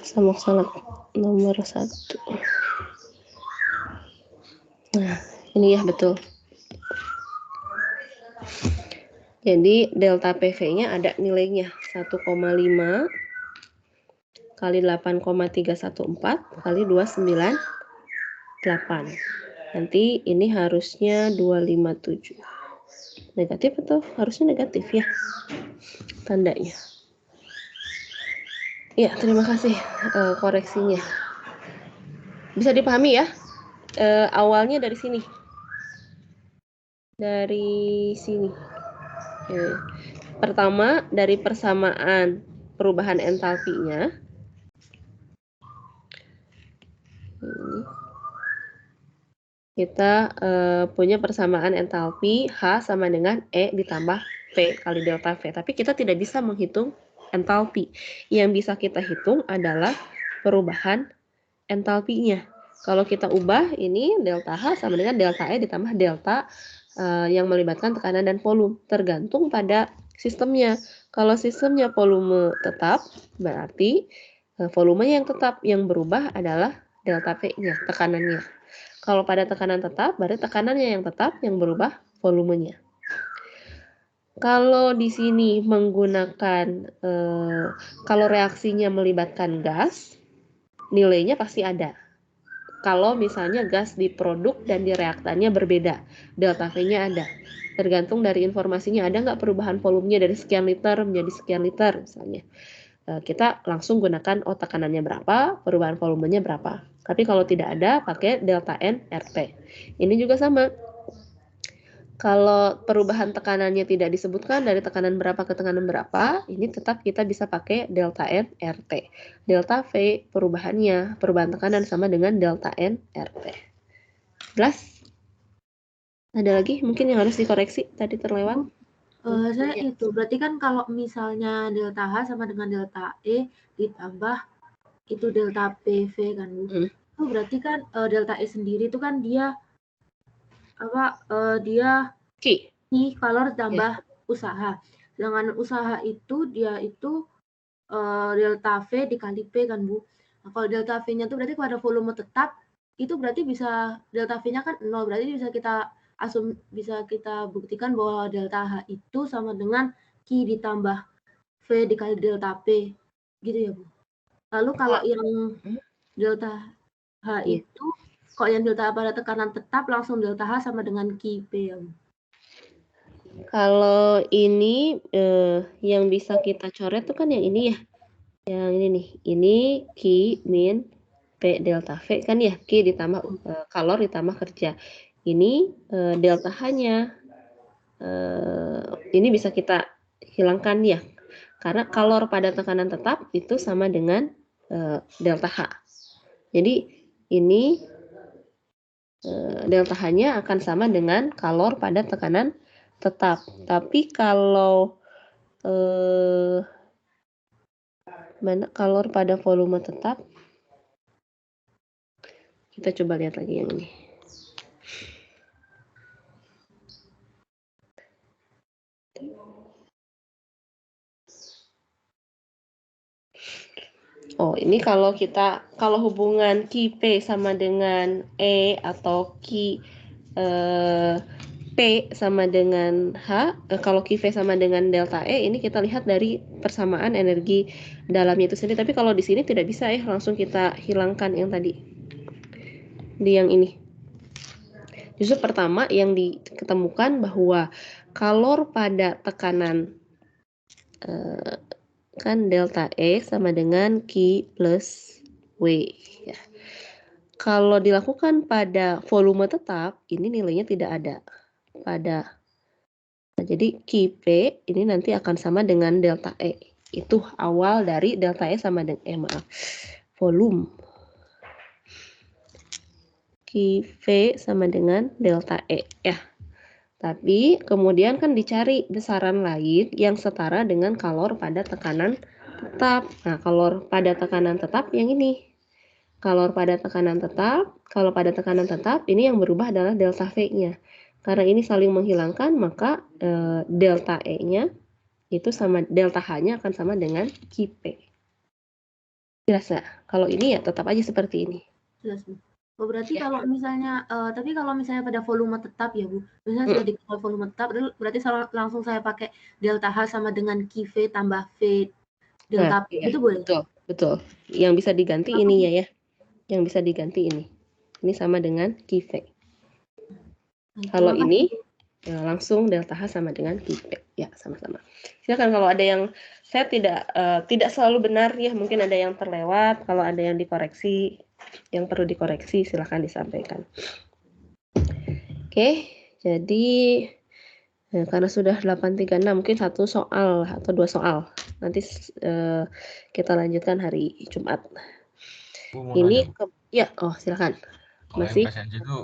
Sama salat nomor 1. Nah, ini ya betul. Jadi delta PV-nya ada nilainya 1,5 kali 8,314 kali 298. Nanti ini harusnya 257. Negatif atau harusnya negatif ya tandanya. Ya, terima kasih koreksinya. Bisa dipahami ya? Awalnya dari sini. Dari sini. Pertama, dari persamaan perubahan entalpinya. Kita punya persamaan entalpi H sama dengan E ditambah P kali delta V. Tapi kita tidak bisa menghitung entalpi. Yang bisa kita hitung adalah perubahan entalpinya. Kalau kita ubah, ini delta H sama dengan delta E ditambah delta yang melibatkan tekanan dan volume. Tergantung pada sistemnya. Kalau sistemnya volume tetap, berarti volumenya yang tetap, yang berubah adalah delta P-nya, tekanannya. Kalau pada tekanan tetap, berarti tekanannya yang tetap, yang berubah volumenya. Kalau di sini menggunakan, kalau reaksinya melibatkan gas, nilainya pasti ada. Kalau misalnya gas di produk dan di reaktannya berbeda, delta V-nya ada. Tergantung dari informasinya, ada nggak perubahan volumenya dari sekian liter menjadi sekian liter misalnya. Kita langsung gunakan tekanannya berapa, perubahan volumenya berapa. Tapi kalau tidak ada, pakai delta N RT. Ini juga sama. Kalau perubahan tekanannya tidak disebutkan dari tekanan berapa ke tekanan berapa, ini tetap kita bisa pakai delta N RT. Delta V perubahan tekanan sama dengan delta N RT. Jelas? Ada lagi mungkin yang harus dikoreksi tadi terlewat? Saya itu berarti kan kalau misalnya delta H sama dengan delta E ditambah itu delta PV kan Bu. Itu berarti kan delta E sendiri itu kan dia dia Ki. kalor tambah usaha. Sedangkan usaha itu dia itu delta V dikali P kan Bu. Nah, kalau delta V-nya itu berarti kalau ada volume tetap itu berarti bisa delta V-nya kan 0, berarti bisa kita buktikan bahwa delta H itu sama dengan Q ditambah V dikali delta P gitu ya Bu. Lalu kalau yang delta H itu kalau yang delta pada tekanan tetap langsung delta H sama dengan QP ya Bu. Kalau ini yang bisa kita coret tuh kan yang ini ya. Yang ini nih. Ini Q min P delta V kan ya. Q ditambah kalor ditambah kerja. Ini delta H-nya. Ini bisa kita hilangkan ya. Karena kalor pada tekanan tetap itu sama dengan delta H. Jadi ini delta H-nya akan sama dengan kalor pada tekanan tetap. Tapi kalau mana kalor pada volume tetap, kita coba lihat lagi yang ini. Oh, ini kalau hubungan QP sama dengan E atau P sama dengan H, kalau QV sama dengan delta E, ini kita lihat dari persamaan energi dalamnya itu sendiri. Tapi kalau di sini tidak bisa ya, langsung kita hilangkan yang tadi. Di yang ini. Justru pertama yang diketemukan bahwa kalor pada tekanan kan delta E sama dengan Q plus W ya. Kalau dilakukan pada volume tetap, ini nilainya tidak ada. Jadi QP ini nanti akan sama dengan delta E. Itu awal dari delta E sama dengan volume. QV sama dengan delta E ya. Tapi kemudian kan dicari besaran lain yang setara dengan kalor pada tekanan tetap. Nah, kalor pada tekanan tetap yang ini. Kalau pada tekanan tetap, ini yang berubah adalah delta V-nya. Karena ini saling menghilangkan, maka delta E-nya itu sama delta H-nya akan sama dengan QP. Jelas nggak? Kalau ini ya tetap aja seperti ini. Jelas Bu. Oh, berarti kalau misalnya, tapi kalau misalnya pada volume tetap ya Bu, misalnya sudah di volume tetap, berarti langsung saya pakai delta H sama dengan QV tambah V delta P, itu boleh? Betul. Yang bisa diganti ininya ya. Yang bisa diganti ini. Ini sama dengan QV. Kalau ini ya langsung delta H sama dengan QP. Ya, sama-sama. Silakan kalau ada yang saya tidak selalu benar ya, mungkin ada yang terlewat, kalau ada yang dikoreksi, yang perlu dikoreksi silakan disampaikan. Oke, jadi karena sudah 8.36 mungkin 1 soal atau 2 soal. Nanti kita lanjutkan hari Jumat. Ini silakan. Kalau yang presensi itu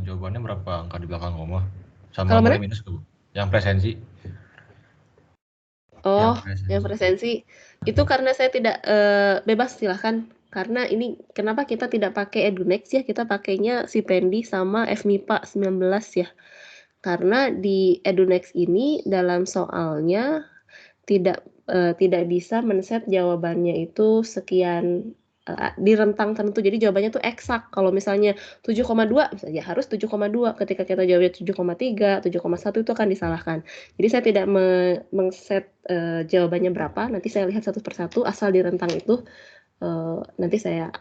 jawabannya berapa angka di belakang koma? Sama boleh minus tuh. Yang presensi. Yang presensi itu karena saya tidak bebas silahkan. Karena ini kenapa kita tidak pakai Edunex ya, kita pakainya Sipendi sama FMIPA 19 ya. Karena di Edunex ini dalam soalnya tidak bisa men-set jawabannya itu sekian di rentang tertentu. Jadi jawabannya tuh eksak. Kalau misalnya 7,2 misalnya harus 7,2. Ketika kita jawabnya 7,3, 7,1 itu akan disalahkan. Jadi saya tidak men-set jawabannya berapa. Nanti saya lihat satu persatu asal di rentang itu nanti saya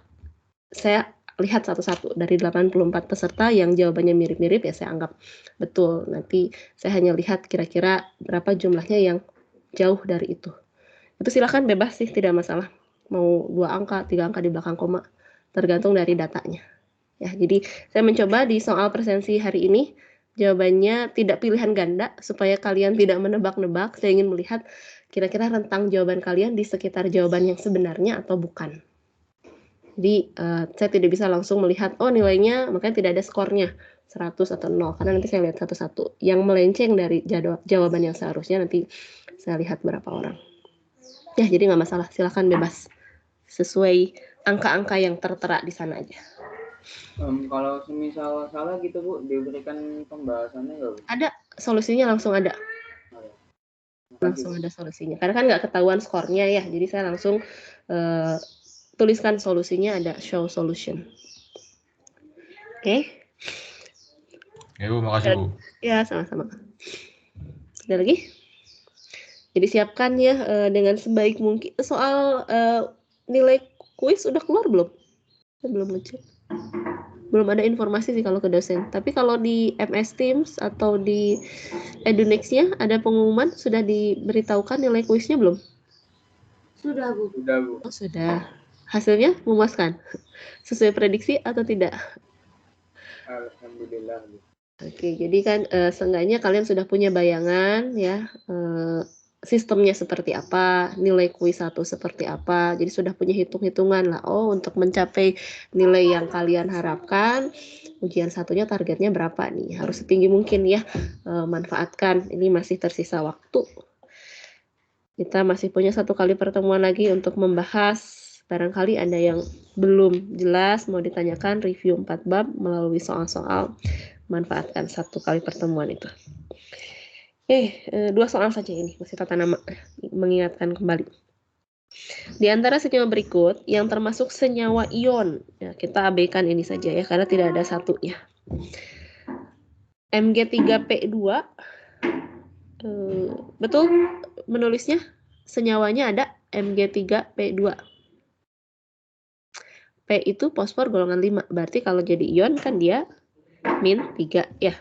lihat satu-satu dari 84 peserta yang jawabannya mirip-mirip ya saya anggap betul. Nanti saya hanya lihat kira-kira berapa jumlahnya yang jauh dari itu. Itu silakan bebas sih, tidak masalah. Mau 2 angka, 3 angka di belakang koma, tergantung dari datanya. Ya, jadi saya mencoba di soal presensi hari ini jawabannya tidak pilihan ganda supaya kalian tidak menebak-nebak. Saya ingin melihat kira-kira rentang jawaban kalian di sekitar jawaban yang sebenarnya atau bukan. Jadi saya tidak bisa langsung melihat nilainya, makanya tidak ada skornya. 100 atau 0, karena nanti saya lihat satu-satu. Yang melenceng dari jawaban yang seharusnya nanti saya lihat berapa orang. Ya, jadi nggak masalah, silakan bebas. Sesuai angka-angka yang tertera di sana aja. Kalau semisal salah gitu Bu, diberikan pembahasannya nggak Bu? Ada, solusinya langsung ada. Langsung ada solusinya. Karena kan nggak ketahuan skornya ya, jadi saya langsung tuliskan solusinya, ada show solution. Oke. Ya Bu, makasih Bu. Ya, sama-sama. Ada lagi? Jadi siapkan ya dengan sebaik mungkin. Soal nilai kuis udah keluar belum? Saya belum ngecek. Belum ada informasi sih kalau ke dosen. Tapi kalau di MS Teams atau di Edunex-nya ada pengumuman, sudah diberitahukan nilai kuisnya belum? Sudah Bu. Sudah Bu. Oh, sudah. Hasilnya memuaskan? Sesuai prediksi atau tidak? Alhamdulillah Bu. Oke, jadi kan seenggaknya kalian sudah punya bayangan ya, sistemnya seperti apa, nilai kuis 1 seperti apa, jadi sudah punya hitung-hitungan lah. Oh, untuk mencapai nilai yang kalian harapkan, ujian satunya targetnya berapa nih, harus setinggi mungkin ya, manfaatkan, ini masih tersisa waktu. Kita masih punya 1 kali pertemuan lagi untuk membahas, barangkali ada yang belum jelas, mau ditanyakan, review 4 bab melalui soal-soal. Manfaatkan 1 kali pertemuan itu. 2 soal saja ini, masih tata nama, mengingatkan kembali. Di antara senyawa berikut yang termasuk senyawa ion, ya, kita abaikan ini saja ya, karena tidak ada satunya. Mg3P2, betul menulisnya, senyawanya ada Mg3P2. P itu fosfor golongan 5, berarti kalau jadi ion kan dia -3 ya.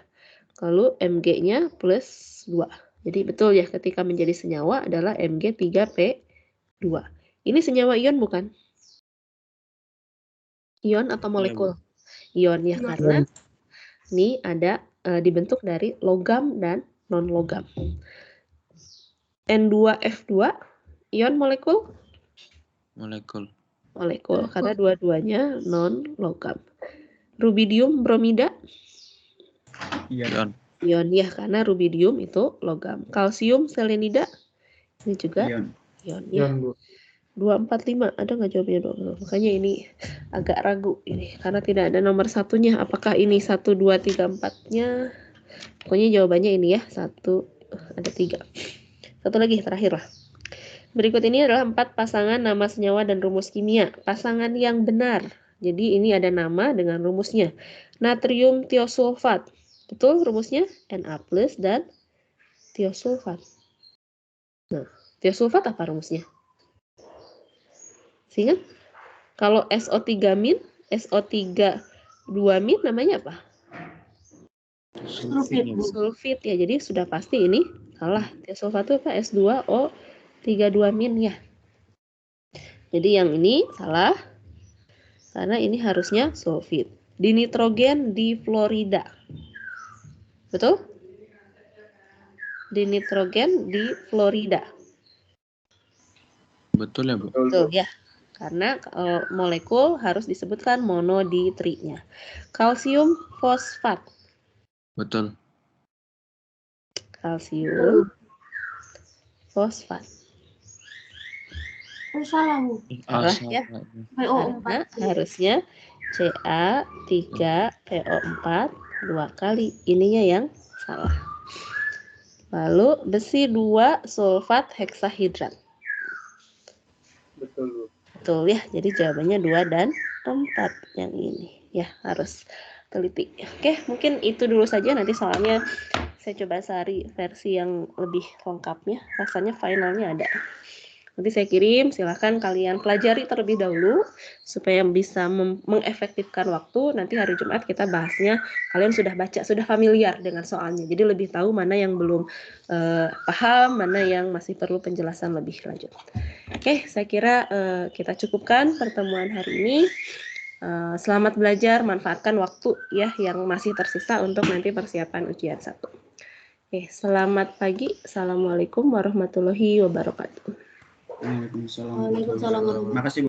Lalu Mg-nya +2. Jadi betul ya, ketika menjadi senyawa adalah Mg3P2. Ini senyawa ion bukan? Ion atau molekul? Ion ya, karena ini ada dibentuk dari logam dan non-logam. N2F2, ion molekul? Molekul, karena dua-duanya non-logam. Rubidium bromida? Ion. Ion ya, karena rubidium itu logam. Kalsium selenida? Ini juga Ion. Ion ya. 245, ada nggak jawabnya dong? Makanya ini agak ragu ini, karena tidak ada nomor satunya. Apakah ini 1, 2, 3, 4-nya? Pokoknya jawabannya ini ya, 1, ada 3. Satu lagi, terakhir lah. Berikut ini adalah 4 pasangan nama senyawa dan rumus kimia. Pasangan yang benar. Jadi ini ada nama dengan rumusnya. Natrium tiosulfat. Betul rumusnya? Na+ dan tiosulfat. Nah, tiosulfat apa rumusnya? Ingat? Kalau SO3-, SO3-2- namanya apa? Sulfit ya. Jadi sudah pasti ini salah. Tiosulfat itu apa? S2O32- ya. Jadi yang ini salah. Karena ini harusnya sulfit. Dinitrogen difluorida. Betul? Dinitrogen difluorida. Betul ya Bu? Betul ya. Karena molekul harus disebutkan monoditrinya. Kalsium fosfat. Betul. Kalsium fosfat. Salah Bu. Salah ya. Karena harusnya Ca3PO4 2 kali. Ininya yang salah. Lalu besi 2 sulfat heksahidrat. Betul Bu. Betul ya, jadi jawabannya 2 dan 4 yang ini. Ya, harus teliti. Oke, mungkin itu dulu saja. Nanti soalnya saya coba cari versi yang lebih lengkapnya. Rasanya finalnya ada. Nanti saya kirim, silahkan kalian pelajari terlebih dahulu supaya bisa mengefektifkan waktu. Nanti hari Jumat kita bahasnya, kalian sudah baca, sudah familiar dengan soalnya. Jadi lebih tahu mana yang belum paham, mana yang masih perlu penjelasan lebih lanjut. Oke, saya kira kita cukupkan pertemuan hari ini. Selamat belajar, manfaatkan waktu ya yang masih tersisa untuk nanti persiapan ujian 1. Oke, selamat pagi. Assalamualaikum warahmatullahi wabarakatuh. Waalaikumsalam. Waalaikumsalam. Makasih Bu.